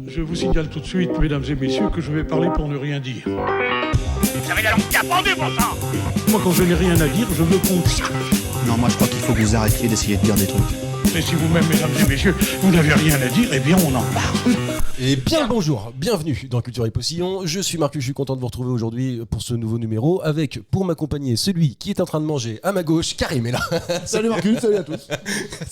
Je vous signale tout de suite, mesdames et messieurs, que je vais parler pour ne rien dire. Vous avez la langue qui a pendu, bon sang. Moi, quand je n'ai rien à dire, je veux qu'on le sache. Non, moi je crois qu'il faut que vous arrêtiez d'essayer de dire des trucs. Et si vous-même, mesdames et messieurs, vous n'avez rien à dire, eh bien, on en parle. Et bien le bonjour, bienvenue dans Culture et Postillon. Je suis Marcus, je suis content de vous retrouver aujourd'hui pour ce nouveau numéro avec, pour m'accompagner, celui qui est en train de manger à ma gauche, Karim est là. Salut Marcus, salut à tous.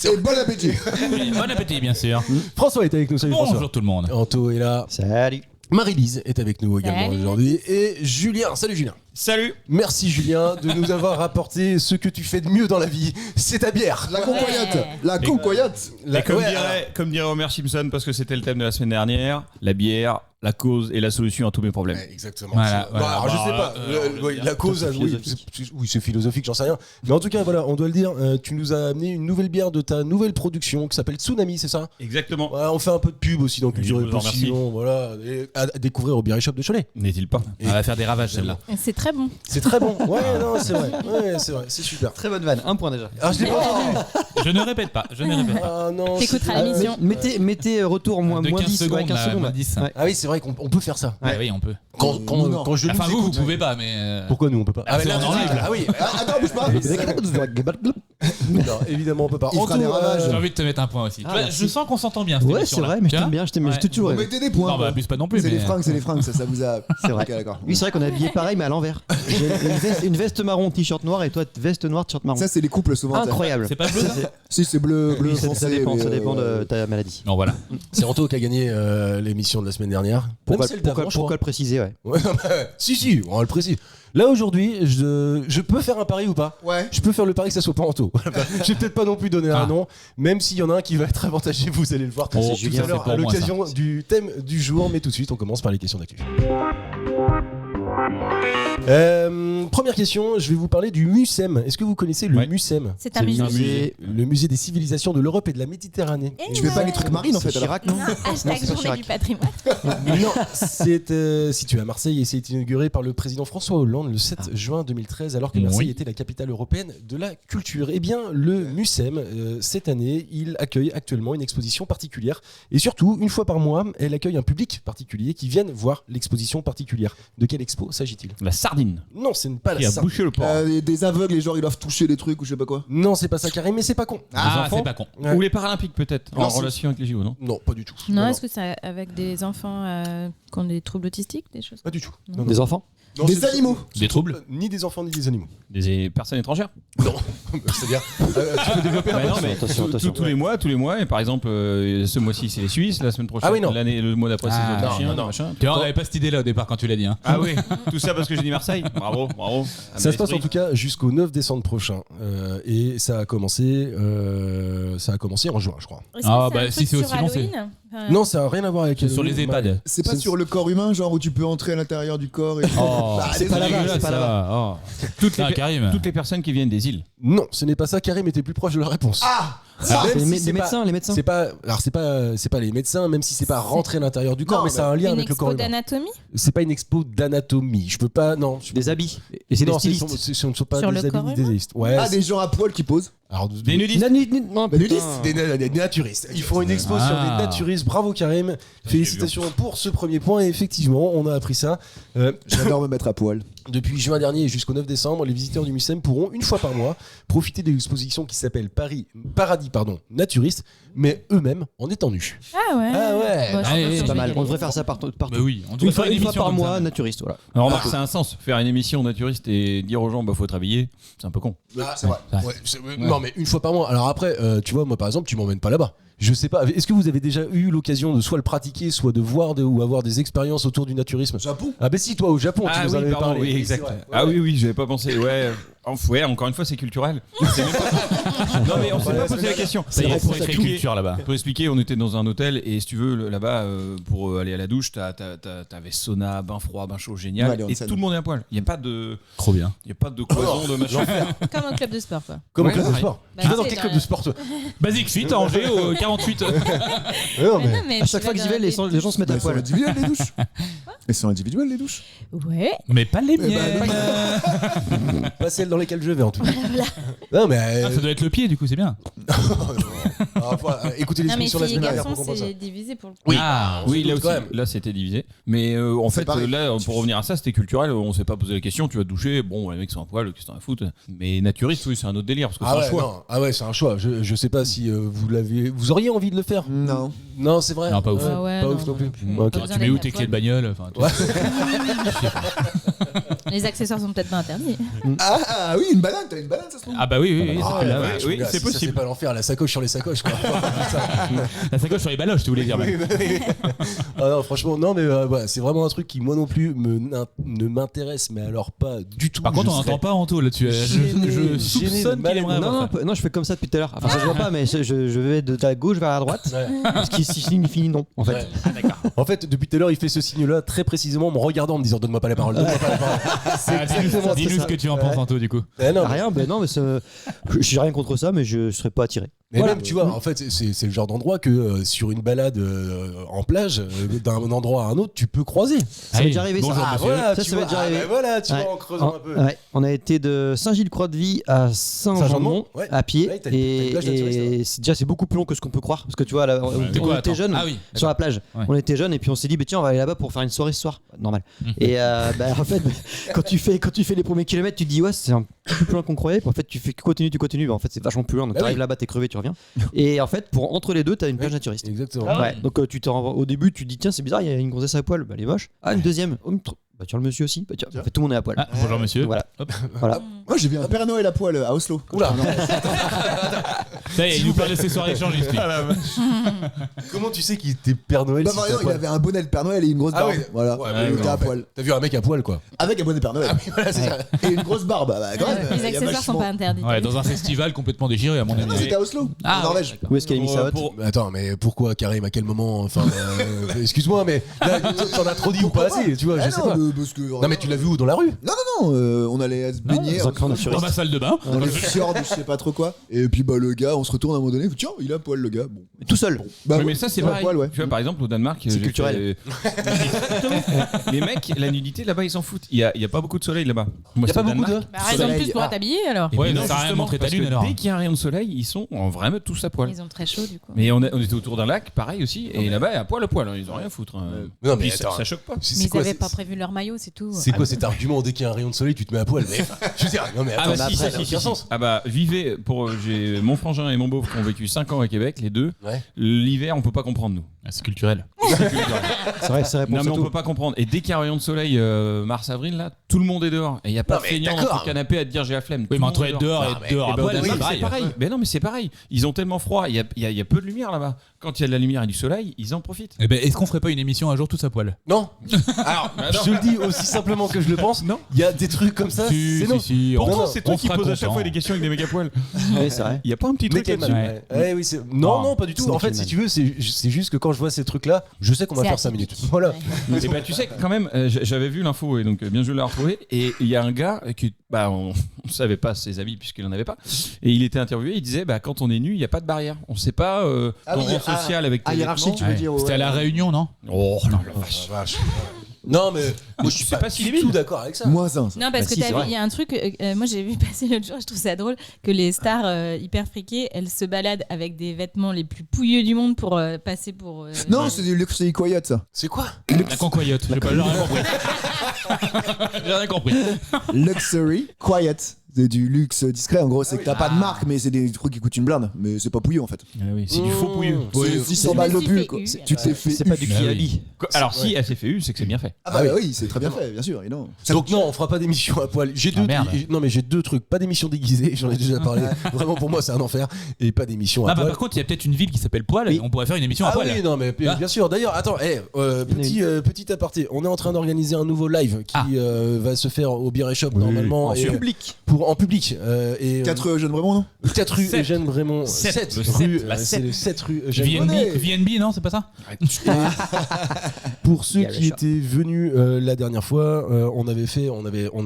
Et bon appétit. Oui, bon appétit, bien sûr. François est avec nous, salut François. Bonjour tout le monde. Anto est là. Salut. Marie-Lise est avec nous également Salut. aujourd'hui. Et Julien, salut Julien. Salut. Merci Julien de nous avoir apporté ce que tu fais de mieux dans la vie, c'est ta bière. La concoyote. La concoyote. La- Et comme, ouais, comme dirait Homer Simpson, parce que c'était le thème de la semaine dernière, la bière, la cause et la solution à tous mes problèmes. Ouais, exactement. Voilà, C'est- voilà. alors, je sais pas. Oui, la cause, c'est oui, philosophique. oui, c'est philosophique, j'en sais rien. Mais en tout cas, voilà, on doit le dire. Tu nous as amené une nouvelle bière de ta nouvelle production qui s'appelle Tsunami, c'est ça? Exactement. Ouais, on fait un peu de pub aussi dans Culture je et vous en remercie. Postillon, voilà, et à découvrir au Beer Shop de Cholet. N'est-il pas? Et- On va faire des ravages celle-là. C'est très bon. C'est très bon. Ouais, non, c'est vrai. Ouais, c'est vrai, c'est super. Très bonne vanne, un point déjà. Alors, je l'ai pas entendu. Je ne répète pas, je ne répète pas. Ah non. T'écouteras c'est- l'émission. Mettez retour moins, De moins 15 10, secondes, ouais, 15 là, secondes. moins 10. Ouais. Ah oui, c'est vrai qu'on peut faire ça. Ouais, oui, on peut. Quand je Enfin, nous vous écoute. pouvez pas, mais. Pourquoi nous on peut pas? Ah, c'est en live, là. Ah oui. Attends, bouge pas. Non, évidemment on peut pas. Il fera des ravages. J'ai envie de te mettre un point aussi. Ah, Tu vois, merci. je sens qu'on s'entend bien. cette Ouais, c'est émission-là. vrai, mais je Tu vois t'aime bien, je t'aime bien. Ouais. Je t'ai toujours Vous aimé. mettez des points. Non, bah, quoi. abuse pas non plus. C'est les mais- fringues, ça vous a. C'est vrai. Ok, d'accord. Oui, c'est vrai qu'on est habillé pareil, mais à l'envers. J'ai une veste marron, t-shirt noir, et toi, veste noire, t-shirt marron. Ça, c'est les couples souvent. Incroyable. C'est pas bleu, ça Si, c'est bleu Oui, foncé. ça dépend, mais, ça dépend de ta maladie. Non, voilà. C'est Anto qui a gagné l'émission de la semaine dernière. Pourquoi, Même celle d'avant, je pourquoi crois. le préciser, ouais. Ouais, non, bah, si, on le précise. Là aujourd'hui, je peux faire un pari ou pas? Ouais. Je peux faire le pari que ça soit pas Anto. Je vais peut-être pas non plus donner un Ah. nom, même s'il y en a un qui va être avantagé, vous allez le voir Oh, tout Julien, à l'heure c'est à pour moi, l'occasion du thème du jour. Mais tout de suite, on commence par les questions d'actu. Première question, je vais vous parler du MUSEM. Est-ce que vous connaissez le Ouais. MUSEM? C'est un musée. Le musée des civilisations de l'Europe et de la Méditerranée. Tu fais pas les trucs marines en fait C'est alors. Chirac, non Hashtag c'est pas journée Chirac. du patrimoine. Non, c'est situé à Marseille et c'est inauguré par le président François Hollande le 7 juin 2013 alors que Marseille Oui. était la capitale européenne de la culture. Eh bien, le MUSEM, cette année, il accueille actuellement une exposition particulière et surtout, une fois par mois, elle accueille un public particulier qui viennent voir l'exposition particulière. De quelle expo s'agit-il? La sardine. Non, ce n'est pas Qui la a sardine. bouché le port. Des aveugles, les gens ils doivent toucher des trucs ou je sais pas quoi. Non, c'est pas ça, Karim, mais c'est pas con. Ah, enfants c'est pas con. Ouais. Ou les Paralympiques, peut-être. Non, En c'est- relation avec les JO, non? Non, pas du tout. Non, est-ce que c'est avec des enfants qui ont des troubles autistiques, des choses Pas du tout. Non. Non, non. Des enfants Non, Des c'est- animaux. Des troubles? Ni des enfants ni des animaux. Des personnes étrangères? C'est-à-dire, tu peux développer un Bah peu non, plus. mais attention, tous- attention. tous les mois, et par exemple, ce mois-ci c'est les Suisses, la semaine prochaine, Ah oui, non. le mois d'après c'est les Autrichiens, non. machin. Tu vois, on n'avait pas cette idée-là au départ quand tu l'as dit. Hein. Ah oui, tout ça parce que j'ai dit Marseille. Bravo, bravo. Ça se passe en tout cas jusqu'au 9 décembre prochain et ça a commencé en juin, je crois. Est-ce Ah, que bah, un si truc c'est sur aussi long, c'est- Halloween Non, ça n'a rien à voir avec Sur les EHPAD. C'est pas sur le corps humain, genre où tu peux entrer à l'intérieur du corps et. Oh, Bah, c'est pas là-bas, dégueulasse, c'est pas ça. là-bas. Oh. toutes, Ah, Karim. toutes les personnes qui viennent des îles. Non, ce n'est pas ça. Karim était plus proche de la réponse. Ah Même C'est si les c'est pas- médecins, les médecins. C'est pas, alors c'est pas les médecins, même si c'est pas rentré à l'intérieur du corps, Non, mais ça a un lien Une avec le expo corps humain. d'anatomie C'est pas une expo d'anatomie. Je peux pas, non. Des habits. Et c'est des Non, stylistes. ce ne sont pas Sur des le habits corps ni humain des stylistes. Ouais. Ah, des gens à poil qui posent. Alors, Des nudistes. Non, Des nudistes. Des naturistes. Ils font une expo sur Ah. des naturistes. Bravo Karim. Félicitations pour ce premier point. Et effectivement, on a appris ça. J'adore me mettre à poil. Depuis juin dernier et jusqu'au 9 décembre, les visiteurs du MUSEM pourront, une fois par mois, profiter de l'exposition qui s'appelle Paradis naturiste, mais eux-mêmes en étant nus. Ah ouais. Ah ouais. Bon, je Allez, pense que C'est je pas vais mal. y On aller. devrait faire ça partout. Bah oui, on devrait Une faire fois, une émission par comme mois, ça. naturiste, voilà. Alors, remarque, c'est un sens. Faire une émission naturiste et dire aux gens, bah, faut être habillé, c'est un peu con. C'est vrai. Ouais, non, mais une fois par mois. Alors après, tu vois, moi par exemple, tu m'emmènes pas là-bas. Je sais pas. Est-ce que vous avez déjà eu l'occasion de soit le pratiquer, soit de voir ou avoir des expériences autour du naturisme? Japon. Ah bah si, toi au Japon, tu nous en avais pardon, parlé. oui, Oui, exact. c'est vrai. Ah oui, oui, j'avais pas pensé. Ouais, encore une fois, c'est culturel. C'est même pas- Non, mais on s'est pas posé la question. Ça y est, vrai, pour c'est écrire tout. culture là-bas. Pour expliquer, on était dans un hôtel et si tu veux, là-bas, pour aller à la douche, t'avais sauna, bain froid, bain chaud, génial. Ouais, les Et onsen. tout le monde est à poil. Il n'y a pas de Trop bien. cloison de machin. Comme au club de sport, quoi. Comme au Ouais, club de ouais. sport. Bah, Tu vas dans c'est quel dans club la- de sport toi? Basic Fit à Angers au 48. Non, mais- non, mais À chaque fois que j'y vais, les gens se mettent à Bah, sur poil. le individuel, les douches. Et c'est individuel les douches? Ouais. Mais pas les bah, miennes. Pas celle dans lesquelles je vais en tout cas. Non mais Ah, ça doit être le pied, du coup, c'est bien. écoutez les Non, mais émissions la filles et semaine dernière garçons, pour comprendre ça. c'est divisé pour le coup. Oui. Ah, Oui, là Sans doute, quand aussi, même. là c'était divisé. Mais en C'est fait, pareil. là, pour revenir à ça, c'était culturel. On s'est pas posé la question. Tu vas te doucher. Bon, les mecs sont à poil, qu'est-ce que t'en as à foutre? Mais naturiste, oui, c'est un autre délire parce que Ah c'est ouais, un choix. non. Ah ouais, c'est un choix. Je sais pas si vous auriez envie de le faire. Non. Non, c'est vrai. Non, pas ouf. Ah ouais, pas non, ouf non plus. non. Ok. Besoin Tu mets d'être où à tes poil. clés de bagnole enfin, tu- Les accessoires sont peut-être pas interdits. Ah oui, une banane, t'as une banane, ça se trouve? Ah bah oui, oui, Ah, c'est la là, vache, oui, mon gars, c'est si ça, possible. C'est pas l'enfer, la sacoche sur les sacoches quoi. La sacoche sur les baloches, tu voulais dire. même. Ah non, franchement, non, mais ouais, c'est vraiment un truc qui, moi non plus, ne m'intéresse, mais alors pas du tout. Par contre, Je on serais n'entend pas Anto là-dessus. gêné, Je gêné soupçonne de qu'il aimerait Non, avoir non, ça. non, je fais comme ça depuis tout à l'heure. Enfin, ça se voit pas, mais je vais de la gauche vers la droite. Ouais. Ce qui signifie non, en fait. Ouais. En fait, depuis tout à l'heure, il fait ce signe-là très précisément en me regardant, en me disant donne-moi pas la parole, donne-moi pas la parole. Ah, exactement Dis-nous ça. ce que tu en penses, Anto, du coup. Eh non, Rien, ben non, mais j'ai rien contre ça, mais je serais pas attiré. mais Voilà. même, tu vois, en fait, c'est le genre d'endroit que sur une balade en plage, d'un endroit à un autre, tu peux croiser. Ça m'est déjà arrivé, ça. bonjour, Ah, monsieur. Voilà, Ça, tu ça m'est vois, déjà arrivé. voilà, tu Ouais. vois, en creusant un peu. Ouais, on a été de Saint-Gilles-Croix-de-Vie à Saint-Jean-de-Mont ouais. à pied Ouais, t'as une plage naturiste, et c'est beaucoup plus long que ce qu'on peut croire parce que tu vois là, on C'est quoi, était attends. jeunes Ah oui. sur la plage, Ouais. on était jeunes et puis on s'est dit bah, tiens on va aller là-bas pour faire une soirée ce soir, normal. Mhm. Et bah, en fait quand tu fais les premiers kilomètres tu te dis ouais c'est un peu plus loin qu'on croyait, puis en fait tu continues, bah, en fait c'est vachement plus loin donc Bah t'arrives oui. là-bas t'es crevé tu reviens et en fait pour entre les deux t'as une plage naturiste. Exactement. Ouais, donc au début tu te dis tiens c'est bizarre il y a une grossesse à poil, bah elle est moche. Ah une deuxième, oh, bah tiens le monsieur aussi, bah tiens en fait, tout le monde est à poil. Ah, bonjour, monsieur. Voilà. Hop. Voilà. Moi j'ai vu un Père Noël à poil à Oslo. Oula. Ça y est, il nous parle de ses soirées échangistes. lui. Comment tu sais qu'il était Père Noël Bah si par t'es à exemple, il poil avait un bonnet de Père Noël et une grosse Ah barbe. oui. Voilà. Ouais, il mais était à en fait, poil. T'as vu un mec à poil quoi. Avec un bonnet de Père Noël. Voilà, c'est ça. Et une grosse barbe. Bah, quand même, Les il y a accessoires sont vachement- pas interdits. Ouais, dans un festival complètement déchiré, à mon Non, avis. c'était à Oslo, Ah, en Norvège. Où est-ce qu'elle a mis sa hotte Mais attends, mais pourquoi Karim, à quel moment enfin, excuse-moi, mais là, t'en as trop dit ou pas assez, tu vois, je Ah sais non, pas. parce que. Non, mais tu l'as vu où dans la rue? Non, on allait se baigner. dans un camp naturiste. Dans ma salle de bain. Dans les fjords, je sais pas trop quoi. Et puis bah le gars, on se retourne à un moment donné, tiens, il a à poil le gars. Bon. Tout seul. Bah, Oui, ouais, mais ça c'est il a à pareil. poil, ouais. Tu vois par exemple au Danemark, j'ai culturel. fait- les mecs, la nudité là-bas ils s'en foutent. Il y a pas beaucoup de soleil là-bas. Moi, Y a pas c'est au beaucoup de. Danemark. Bah, raison de Soleil. plus pour t'habiller alors. Et Ouais, ben donc non, ça a rien justement, montré ta parce lune, que alors. Dès qu'il y a un rayon de soleil, ils sont vraiment tous à poil. Ils ont très chaud du coup. Mais on était autour d'un lac, pareil aussi, et là-bas à poil, hein, ils ont rien à foutre. hein. Non, mais Puis attends. ça choque pas. Mais C'est ils quoi, avaient c'est- pas prévu leur maillot, c'est tout. C'est quoi cet argument? Dès qu'il y a un rayon de soleil, tu te mets à poil. Mais je veux dire, non mais Ah attends, bah si, ça si, n'a si, aucun si. sens. Ah bah vivez j'ai mon frangin et mon beauf qui ont vécu 5 ans à Québec, les deux. Ouais. L'hiver on peut pas comprendre nous. Ah, c'est culturel. C'est vrai, c'est Non réponse mais à on tout. peut pas comprendre. Et dès qu'il y a un rayon de soleil mars-avril là, tout le monde est dehors. Et il y a pas Non, de mais feignant dans d'accord. ton canapé à te dire j'ai la flemme. Oui, Tout mais le entre monde est être dehors Non, et mais- être dehors Eh à ben, poil, oui, c'est c'est pareil. pareil. Mais non mais c'est pareil. Ils ont tellement froid, il y a peu de lumière là-bas. Quand il y a de la lumière et du soleil, ils en profitent. Eh ben, est-ce qu'on ferait pas une émission un jour tous à poil? Non. Alors, je te le dis aussi simplement que je le pense. Non. Il y a des trucs comme ça. Si, C'est non. si, Pourtant, on- c'est toi on qui fera poses à chaque content. fois des questions avec des mecs à poil. Oui, c'est vrai. Il y a pas un petit truc Nickel là-dessus. Man. Ouais, oui, c'est... Non, non, pas du tout. C'est En fait, Nickel si tu veux, c'est juste que quand je vois ces trucs-là, je sais qu'on va C'est faire 5 atypique. minutes. Voilà. Ouais. Et bah tu sais quand même, j'avais vu l'info et donc bien je l'ai retrouvé et il y a un gars qui on savait pas ses avis puisqu'il en avait pas et il était interviewé, il disait bah quand on est nu il y a pas de barrière, on sait pas ton rang social avec tes hiérarchique, tu vêtements. veux dire. C'était à la ouais. Réunion, non? Oh non, Non, mais moi, je suis C'est pas pas si du débile. tout d'accord avec ça. Moins 1. Non, parce Bah que si, t'as c'est vu, vrai. il y a un truc, moi j'ai vu passer l'autre jour, je trouve ça drôle, que les stars hyper friquées, elles se baladent avec des vêtements les plus pouilleux du monde pour passer pour. Non, c'est du luxury quiet ça. C'est quoi? La concoyote. J'ai pas j'ai rien compris. J'ai rien compris. Luxury quiet. C'est du luxe discret. En gros, c'est que t'as pas de marque, mais c'est des trucs qui coûtent une blinde. Mais c'est pas pouilleux en fait. Ah oui, c'est du faux pouilleux. C'est 600 balles de pull quoi. Tu t'es fait. C'est pas du Ah oui. Kiabi. Alors si elle s'est fait eu, c'est que c'est bien fait. Ah bah oui, c'est très bien fait, bien sûr. Et non. Donc non, on fera pas d'émission à poil. J'ai Ah, deux, merde. non mais j'ai deux trucs. Pas d'émission déguisée, j'en ai déjà parlé. Vraiment pour moi c'est un enfer. Et pas d'émission à Ah bah poil. par contre, il y a peut-être une ville qui s'appelle Poil, Oui. on pourrait faire une émission à Ah poil. oui, non mais Ah. bien sûr. D'ailleurs, attends, petit aparté. On est en train d'organiser un nouveau live qui va se faire au Beer Shop normalement. En et, public. pour en public. 4 Eugène Brémond, non 4 rue Sept. Eugène Brémont. Sept. 7 Le rue. sept, la C'est sept. le 7 rue Eugène VNB, non, c'est pas ça? Pour ceux Yeah, qui sure. étaient venus la dernière fois, on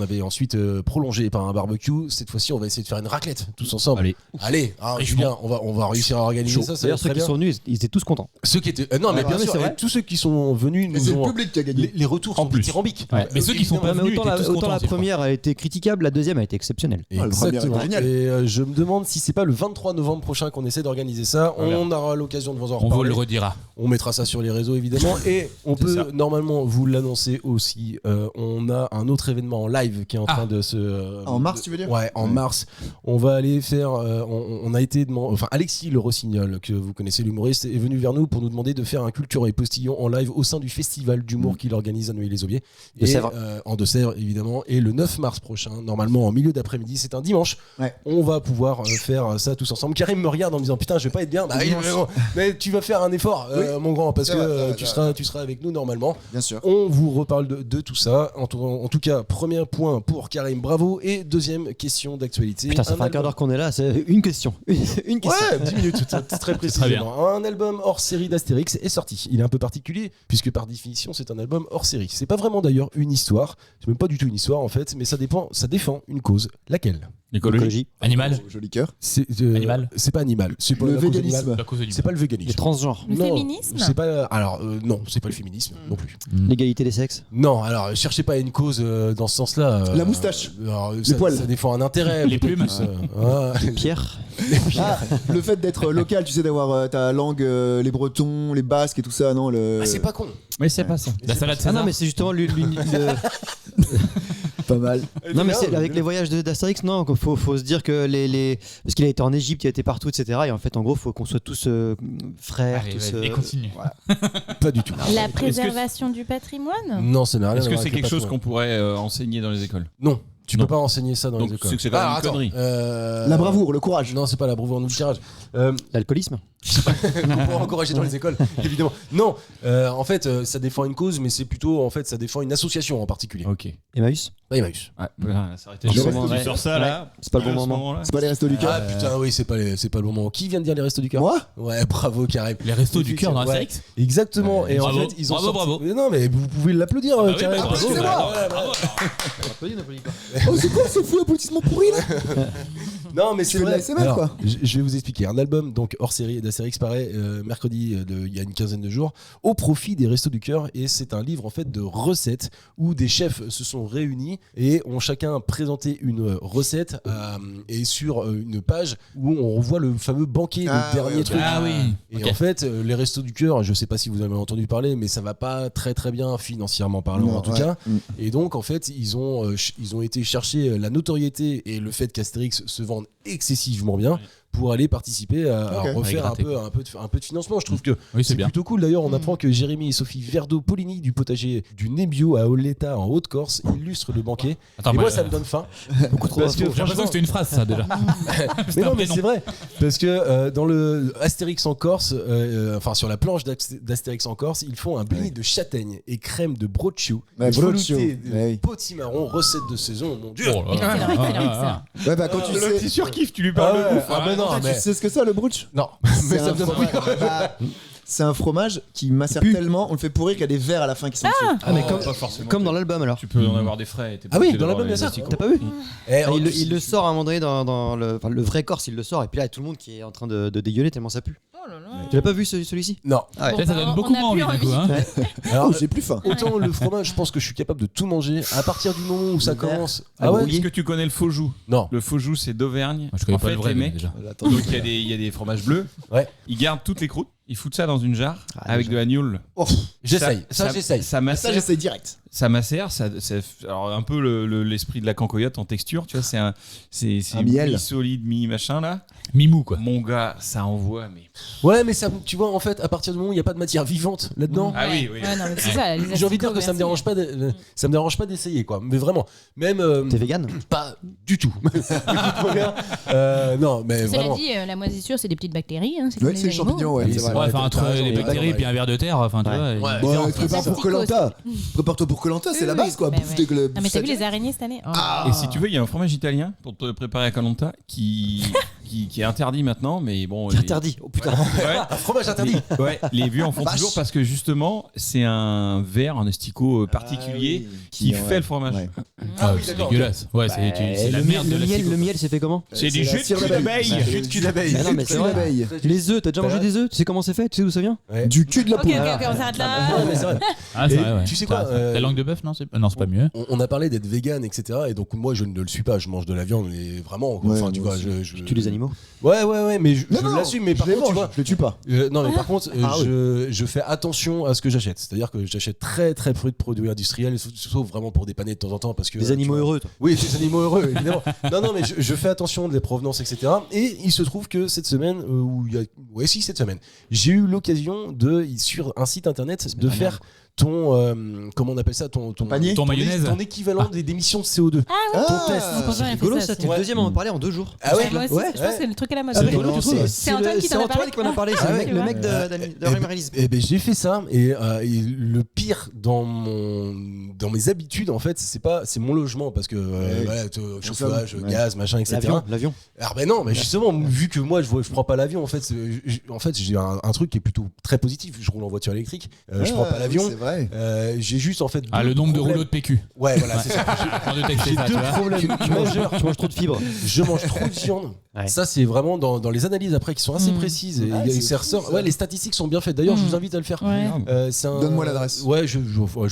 avait ensuite prolongé par un barbecue. Cette fois-ci, on va essayer de faire une raclette tous ensemble. Allez. Julien, on va réussir à organiser ça. Ça va D'ailleurs, être ceux très qui bien. sont venus, ils étaient tous contents. Ceux qui étaient non, mais Ah, bien ouais, sûr, c'est vrai. tous ceux qui sont venus Et nous c'est le ont public qui a gagné. les retours sont dithyrambiques. Ouais. Mais ceux qui sont pas Ouais, mais venus autant étaient tous autant contents. la aussi, je crois. première a été critiquable, la deuxième a été exceptionnelle. Ah, le premier Exactement. était génial. Et je me demande si c'est pas le 23 novembre prochain qu'on essaie d'organiser ça. On aura l'occasion de vous en On vous reparler. le redira. On mettra ça sur les réseaux évidemment et on C'est peut ça. normalement vous l'annoncer aussi. On a un autre événement en live qui est en train de se. En mars, tu veux dire? Ouais, en mars. On va aller faire. On a été demandé. Enfin, Alexis Le Rossignol, que vous connaissez, l'humoriste, est venu vers nous pour nous demander de faire un Culture et Postillon en live au sein du festival d'humour qu'il organise à Neuilly-les-Aubiers. De Sèvres. En Deux-Sèvres évidemment. Et le 9 mars prochain, normalement en milieu d'après-midi, c'est un dimanche. Ouais. On va pouvoir faire ça tous ensemble. Karim me regarde en me disant putain, je vais pas être bien. Bah oui, mais tu vas faire un effort, mon grand, parce Ça que va, ça va, tu ça va. seras avec nous normalement. Bien sûr. On vous reparle de tout ça. En tout cas, premier point pour Karim, bravo. Et deuxième question d'actualité. Putain, ça fait un quart d'heure qu'on est là, c'est une question. Une question. Ouais, 10 minutes, c'est très précisément. Un album hors série d'Astérix est sorti. Il est un peu particulier, puisque par définition, c'est un album hors série. C'est pas vraiment d'ailleurs une histoire. C'est même pas du tout une histoire en fait, mais ça défend une cause. Laquelle? L'écologie. Animal. Joli cœur. Animal. C'est pas animal. C'est pas Le la cause véganisme. animale. La cause du C'est pas le Les véganisme. transgenres. Le Non, féminisme C'est pas. Alors non, c'est pas le féminisme non plus. L'égalité des sexes. Non, alors cherchez pas une cause dans ce sens-là. La moustache. Alors, Les ça, poils. ça défend un intérêt. Les peut-être plumes. plus, ouais. Pierre. Ah, le fait d'être local, tu sais, d'avoir ta langue, les Bretons, les Basques et tout ça, non Ah, c'est pas con. Oui, c'est pas ça. La salade Ah César. non, mais c'est justement Pas mal. Non, mais c'est avec les voyages d'Astérix, non, faut se dire que parce qu'il a été en Égypte, il a été partout, etc. Et en fait, en gros, faut qu'on soit tous frères, Allez, tous. vas-y, et continue. Pas du tout. La préservation du patrimoine. Non, ça n'a rien Est-ce à que voir c'est avec le quelque chose patrimoine. qu'on pourrait enseigner dans les écoles? Non, tu Non. peux pas enseigner ça dans Donc, les écoles. c'est que c'est quand même une attends, connerie. La bravoure, le courage. Non, c'est pas la bravoure en tirage. L'alcoolisme. Qu'on pourra encourager dans les écoles, évidemment. Non, en fait, ça défend une cause, mais c'est plutôt, en fait, ça défend une association en particulier. Ok. Emmaüs. Pas Emmaüs. Ouais, voilà, s'arrêter Le sur resto du sur ça là. C'est pas le bon À ce moment. moment-là. C'est pas les restos du cœur. Ah putain, oui, c'est pas le bon moment. Qui vient de dire les restos du cœur? Moi Ouais, bravo, Karim. Les restos du cœur dans Ouais, Astérix. Exactement. Et Bravo. en fait, ils ont Bravo, sorti- bravo. Mais non, mais vous pouvez l'applaudir, Ah oui, Karim. bah, bravo, c'est moi. bravo. Oh, c'est quoi ce fou applaudissement pourri là Non, mais Tu c'est fais de vrai. la SMR, Alors, quoi. je vais vous expliquer. Un album donc hors série d'Astérix paraît mercredi il y a une quinzaine de jours au profit des Restos du Cœur, et c'est un livre en fait de recettes où des chefs se sont réunis et ont chacun présenté une recette et sur une page où on revoit le fameux banquet, Ah, le dernier ouais, ok. truc. Ah oui. Et Ok. en fait, les Restos du Cœur, je sais pas si vous avez entendu parler, mais ça va pas très très bien financièrement parlant Non, en tout ouais. cas. Mm. Et donc en fait, ils ont été chercher la notoriété et le fait qu'Astérix se vende excessivement bien pour aller participer à Ok. refaire À gratter, un peu de financement. Je trouve que Oui, c'est c'est bien. plutôt cool. D'ailleurs, on apprend que Jérémy et Sophie Verdeau-Poligny du potager du Nebbio à Oleta en Haute-Corse illustrent le banquet. Attends, et moi, bah, ça me donne faim. Beaucoup trop Parce que d'infos. j'ai l'impression que c'était une phrase, ça déjà. Mais non, mais c'est vrai. Parce que dans le Astérix en Corse, enfin sur la planche d'Astérix en Corse, ils font un blini de châtaigne et crème de broccio, Ouais, velouté broccio. de Ouais, oui. potimarron, recette de saison, mon dieu. Oh là là. Excellent, excellent, excellent. Ouais, bah quand tu sais. Petit surkiff, tu lui Ah parles ouais, de bouffe. ah, mais non, Tu mais sais ce que c'est le brooch non, C'est mais ça un me donne fromage. Bah, c'est un fromage qui macère tellement, on le fait pourrir qu'il y a des vers à la fin qui sont dessus. Ah, mais Oh, comme, pas forcément. comme dans l'album alors. Tu peux en avoir des frais. t'es pas Ah oui, obligé dans d'avoir l'album, les bien sûr. asticots. T'as pas vu Eh, Ah, il le sort à un moment donné dans le vrai Corse, il le sort et puis là, il y a tout le monde qui est en train de dégueuler tellement ça pue. Oh là là. Tu l'as pas vu celui-ci? Non. Ah ouais. Là, ça Bon, donne on beaucoup a moins envie plus du coup. Hein. Alors, Oh, j'ai plus faim. autant le fromage, je pense que je suis capable de tout manger à partir du moment où ça Le verre commence. à Ah ouais. brouiller. Est-ce que tu connais le faux joujou? Non. Le faux joujou, c'est d'Auvergne. Je connais En pas fait, le vrai les mecs, déjà. donc il y a des fromages bleus. Ouais. Ils gardent toutes les croûtes. Ils foutent ça dans une jarre Ah, avec déjà. de la gnôle. J'essaye. Ça, j'essaye. Ça Ça, macère. j'essaie direct. Ça macère. Alors un peu l'esprit de la cancoyote en texture. Tu vois, c'est Un miel. mi-solide, mi-machin là. Mimou quoi. Mon gars, ça envoie mais. Ouais, mais ça, tu vois, en fait, à partir du moment où il n'y a pas de matière vivante là-dedans. Ah oui, oui. Ouais, non, mais c'est ça, les J'ai envie de dire asticots, que ça me merci. dérange pas, ça me dérange pas d'essayer quoi. Mais vraiment, même T'es vegan? pas du tout. Écoute-moi bien. Non, mais Cela vraiment. dit, la moisissure, c'est des petites bactéries. Hein, c'est Ouais, comme c'est les animaux. champignons, ouais. Oui, c'est c'est vrai. Ouais, Ouais, enfin, t'as entre raison, les t'as bactéries raison, et puis un verre de terre, enfin, tu Ouais. vois. Ouais. Bon, Viens, tu prépares pour Asticots Koh-Lanta. Prépare-toi pour Koh-Lanta, c'est Oui, la oui, base quoi. bah Bouffe ouais. de- Ah, mais t'as vu bouffe les araignées cette année? Oh. Et si tu veux, il y a un fromage italien pour te préparer à Koh-Lanta qui est interdit maintenant, mais bon. C'est interdit. Oh putain. Ouais. Un fromage interdit. Ouais, les vieux en font Vache. toujours parce que justement, c'est un verre, un asticot particulier Ah oui, qui ouais. fait le fromage. Ouais. Ah, c'est dégueulasse. Ouais, c'est la merde de la Le miel, c'est fait comment? C'est du la jus de cire cul d'abeille. Jus de cul d'abeille. Mais non, mais Jus c'est vrai. d'abeille. Les œufs, t'as déjà mangé des œufs? Tu sais comment c'est fait? Tu sais d'où ça vient? Ouais. Du cul de la Ok, poule. ok, on s'arrête là. Non, mais c'est vrai. Ah, c'est Et vrai, ouais. tu sais quoi, La langue de bœuf, non, c'est pas mieux. On a parlé d'être vegan, etc. Et donc moi je ne le suis pas, je mange de la viande, mais vraiment. Ouais, Enfin, tu moi vois, aussi. je Tu tues les animaux? Ouais, mais je Non, l'assume. Mais je par les contre, tu mange, vois, je les tue pas. non, mais par contre, Ah oui. je fais attention à ce que j'achète. C'est-à-dire que j'achète très très peu de produits industriels, sauf vraiment pour dépanner de temps en temps, parce que Des animaux tu vois- heureux, toi. Oui, des animaux heureux, évidemment. Non, mais je fais attention des provenances, etc. Et il se trouve que cette semaine, cette semaine, j'ai eu l'occasion sur un site internet de faire ton comment on appelle ça, ton panier, ton mayonnaise. ton équivalent d'émissions de CO2. Ah, Ton test. Mon conjoint, il a fait Rigolo ça ça, aussi. t'es le Ouais. deuxième à en parler en 2 jours. Ah ouais. Moi aussi, Ouais. je pense que c'est le truc à la mode. Ah, C'est mais rigolo, non, tu trouves? c'est- C'est Antoine qui C'est t'en a Antoine parlé. qui m'en a parlé, c'est Ah le ouais. mec- le mec de Eh Rue ben- Marie-Lise. Eh ben j'ai fait ça et le pire dans mes habitudes en fait c'est mon logement parce que Ouais. voilà, chauffage, Ouais. gaz, machin, etc. L'avion. Alors ben non, mais justement vu que moi je prends pas l'avion en fait, j'ai un truc qui est plutôt très positif. Je roule en voiture électrique, je prends pas l'avion. C'est vrai. J'ai juste en fait Ah, deux le nombre de problèmes. rouleaux de PQ. Ouais, voilà, c'est ça. Quand de texter J'ai ça, tu deux vois. problèmes majeurs. Tu manges trop de fibres. Je mange trop de viande. Ouais. Ça, c'est vraiment dans les analyses après qui sont assez Mm. précises. Et Ah, et c'est ça fou, ressort. ça. Ouais, les statistiques sont bien faites. D'ailleurs, je vous invite à le faire. Ouais. C'est un- Donne-moi l'adresse. Ouais, je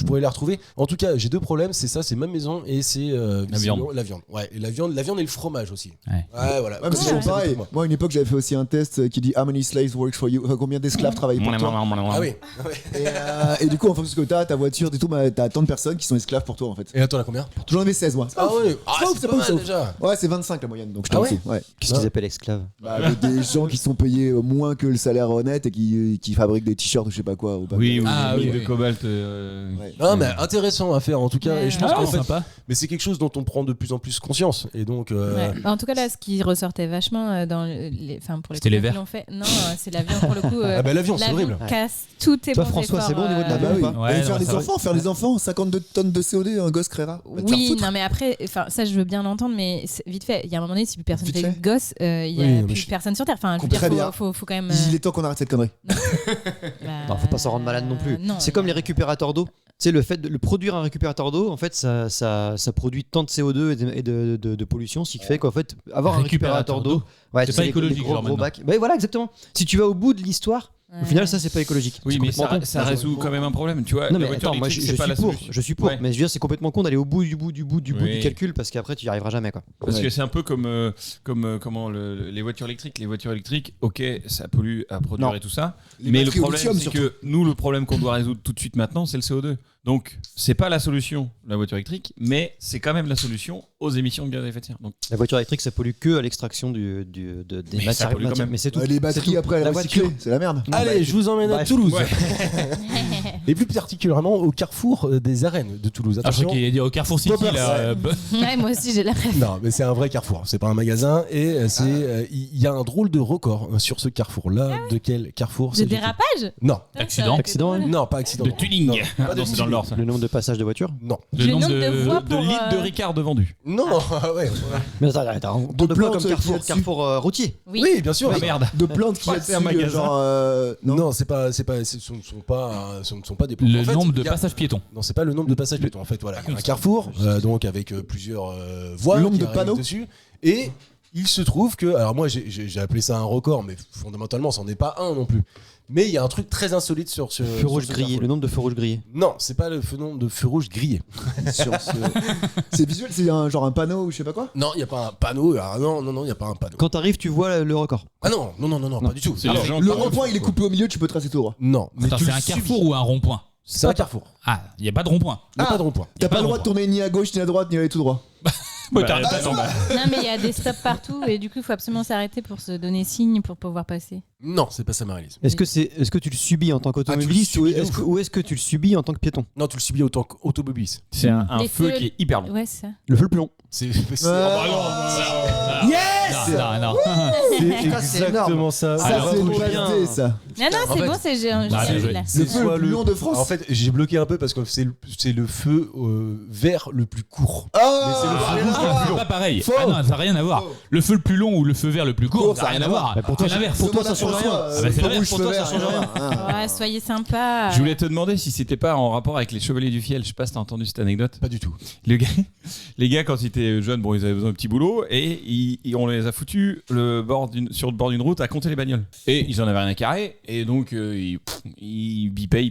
pourrais les retrouver. En tout cas, j'ai 2 problèmes. C'est ça, c'est ma maison et c'est viande. La viande. Ouais, et la viande et le fromage aussi. Ouais. Ouais, voilà. Ouais, mais c'est Ouais. toujours pareil. Moi, à une époque, j'avais fait aussi un test qui dit How many slaves work for you? Enfin, combien d'esclaves travaillent pour toi? Ah oui. Et du coup, en fonction de ce que t'as, ta voiture, et tout, bah, t'as tant de personnes qui sont esclaves pour toi en fait. Et attends, là combien? J'en avais 16 moi. Ah ouais. C'est pas ouf, c'est pas ouf, c'est ouf. déjà. Ouais, c'est 25 la moyenne, donc je Ah t'en ouais dessous. Ouais. Qu'est-ce qu'ils appellent esclaves? Bah, des gens qui sont payés moins que le salaire honnête et qui fabriquent des t-shirts ou je sais pas quoi. Ou pas Oui, Ah, oui, oui, de oui. cobalt. Ouais. Non, mais intéressant à faire en tout cas. Ouais. Et je pense Ah, qu'en fait, sympa. mais c'est quelque chose dont on prend de plus en plus conscience. Et donc. Ouais. Bah, en tout cas, là, ce qui ressortait vachement pour les C'était les personnes qui verts. l'ont fait. Non, c'est l'avion pour le coup. Ah bah l'avion, c'est horrible. Casse tous tes Toi, bons François, c'est efforts, bon au niveau de Ah l'avion bah oui. ou pas Ouais, Et non, faire ça les enfants, 52 tonnes de CO2, un gosse créera. Va te faire Oui, foutre. non, mais après, ça, je veux bien l'entendre, mais vite fait, il y a un moment donné, si plus personne Vite fait fait. de gosse, il y a Oui, mais plus je- personne sur Terre. Enfin, je veux Très bien. dire, faut quand même. Il est temps qu'on arrête cette connerie. Non, faut pas s'en rendre malade non plus. Non, C'est comme les récupérateurs d'eau. Tu sais, le fait de produire un récupérateur d'eau, en fait, ça produit tant de CO2 et de pollution, ce qui fait qu'en fait, avoir un récupérateur d'eau, ouais, C'est tu pas sais, les écologique, gros genre, maintenant. bacs. Ouais, voilà, exactement. Si tu vas au bout de l'histoire, au final, ça, c'est pas écologique. Oui, C'est mais complètement ça con. résout quand même un problème. Tu vois, Non, la mais voiture attends, moi, électrique, je c'est pas suis la pour. solution. Je suis pour. Ouais. Mais je veux dire, c'est complètement con d'aller au bout du Oui. calcul parce qu'après, tu y arriveras jamais, quoi. Parce que c'est un peu comme les voitures électriques. Les voitures électriques, ok, ça pollue à produire Non. et tout ça. Les Mais le batteries au problème, lithium, c'est surtout. que nous, le problème qu'on doit résoudre tout de suite maintenant, c'est le CO2. Donc, c'est pas la solution, la voiture électrique, mais c'est quand même la solution aux émissions de gaz à effet de serre. Donc, La voiture électrique, ça pollue que à l'extraction des Mais ça matières. pollue quand même. Mais c'est tout. Les C'est batteries tout. après, La la voiture. voiture, c'est la merde. Allez, je vous emmène à Bref. Toulouse. Ouais. Et plus particulièrement au carrefour des arènes de Toulouse. Ah, je Attention. crois qu'il est dit au Carrefour City Poppers. là. Ouais, moi aussi, j'ai la rêve. Non, mais c'est un vrai carrefour, c'est pas un magasin. Et il y a un drôle de record sur ce carrefour-là. De quel carrefour De s'agit-il? dérapage Non, Accident. Accident, ouais. non, pas accident. De tuning. Non, Ah, pas de non, c'est dans le Nord ça. Le nombre de passages de voitures. Non, Le Le nombre nombre de voix de pour, litres de Ricard de vendus. non, ouais. Mais attends, on parle de quoi plantes comme qu'il y a carrefour, dessus. carrefour routier? Oui. Oui, bien sûr. Ah, merde. De plantes qui Ouais, a c'est un dessus, magasin. genre. Non, ce ne sont pas des plantes. Le En fait, nombre de il y a- passages piétons. Non, c'est pas le nombre de passages piétons. En fait, voilà, il y a un carrefour, donc avec plusieurs voies Le nombre qui de arrivent panneaux. dessus. Et il se trouve que, alors moi j'ai appelé ça un record, mais fondamentalement, c'en est pas un non plus. Mais il y a un truc très insolite sur ce. Feu sur rouge ce grillé, carrefour. le nombre de feux rouges grillés. Non, c'est pas le nombre de feux rouges grillés. sur ce- C'est visuel, c'est genre un panneau ou je sais pas quoi. Non, il y a pas un panneau. Ah, non, il y a pas un panneau. Quand t'arrives, tu vois le record. Ah non, pas du tout. C'est Alors, les gens Le par contre, rond-point, il est coupé au milieu, tu peux tracer tout droit. Non, mais Attends, tu c'est le un subis. carrefour ou un rond-point? C'est un carrefour. Ah, il n'y a pas de rond-point. Il n'y a pas de rond-point. T'as pas pas le de droit de tourner ni à gauche, ni à droite, ni à aller tout droit. Bah, t'as- non, bah, Non, mais il y a des stops partout et du coup, il faut absolument s'arrêter pour se donner signe pour pouvoir passer. Non, c'est pas ça, Marie-Lise. Est-ce que tu le subis en tant qu'automobiliste tu le subis ou est-ce que tu le subis en tant que piéton? Non, tu le subis autant qu'automobiliste. C'est un Les feu feux- qui est hyper long. Ouais, c'est ça. Le feu le plus long. C'est Non. c'est exactement ça. Ça, Alors, c'est une trop bonne bien. idée, ça. Non, En c'est fait- bon, c'est j'ai bien joué. là. Le feu le plus long de France. En fait, j'ai bloqué un peu parce que c'est le feu vert le plus court. Ah, c'est le feu rouge ah, C'est pas pareil. Faux. Ah non, ça n'a rien à voir. Le feu le plus long ou le feu vert le plus court, ça n'a rien à voir. Bah, pour toi, C'est l'inverse. pour toi, ça change rien. bah, c'est feu l'inverse. rouge, Pour feu toi, ça vert, change rien. Ouais, soyez sympa. Je voulais te demander si c'était pas en rapport avec les Chevaliers du Fiel. Je sais pas si t'as entendu cette anecdote. Pas du tout. Les gars, quand ils étaient jeunes, bon, ils avaient besoin de petit boulot et on les a foutus sur le bord d'une route à compter les bagnoles. Et ils en avaient rien à carrer et donc ils bipaient.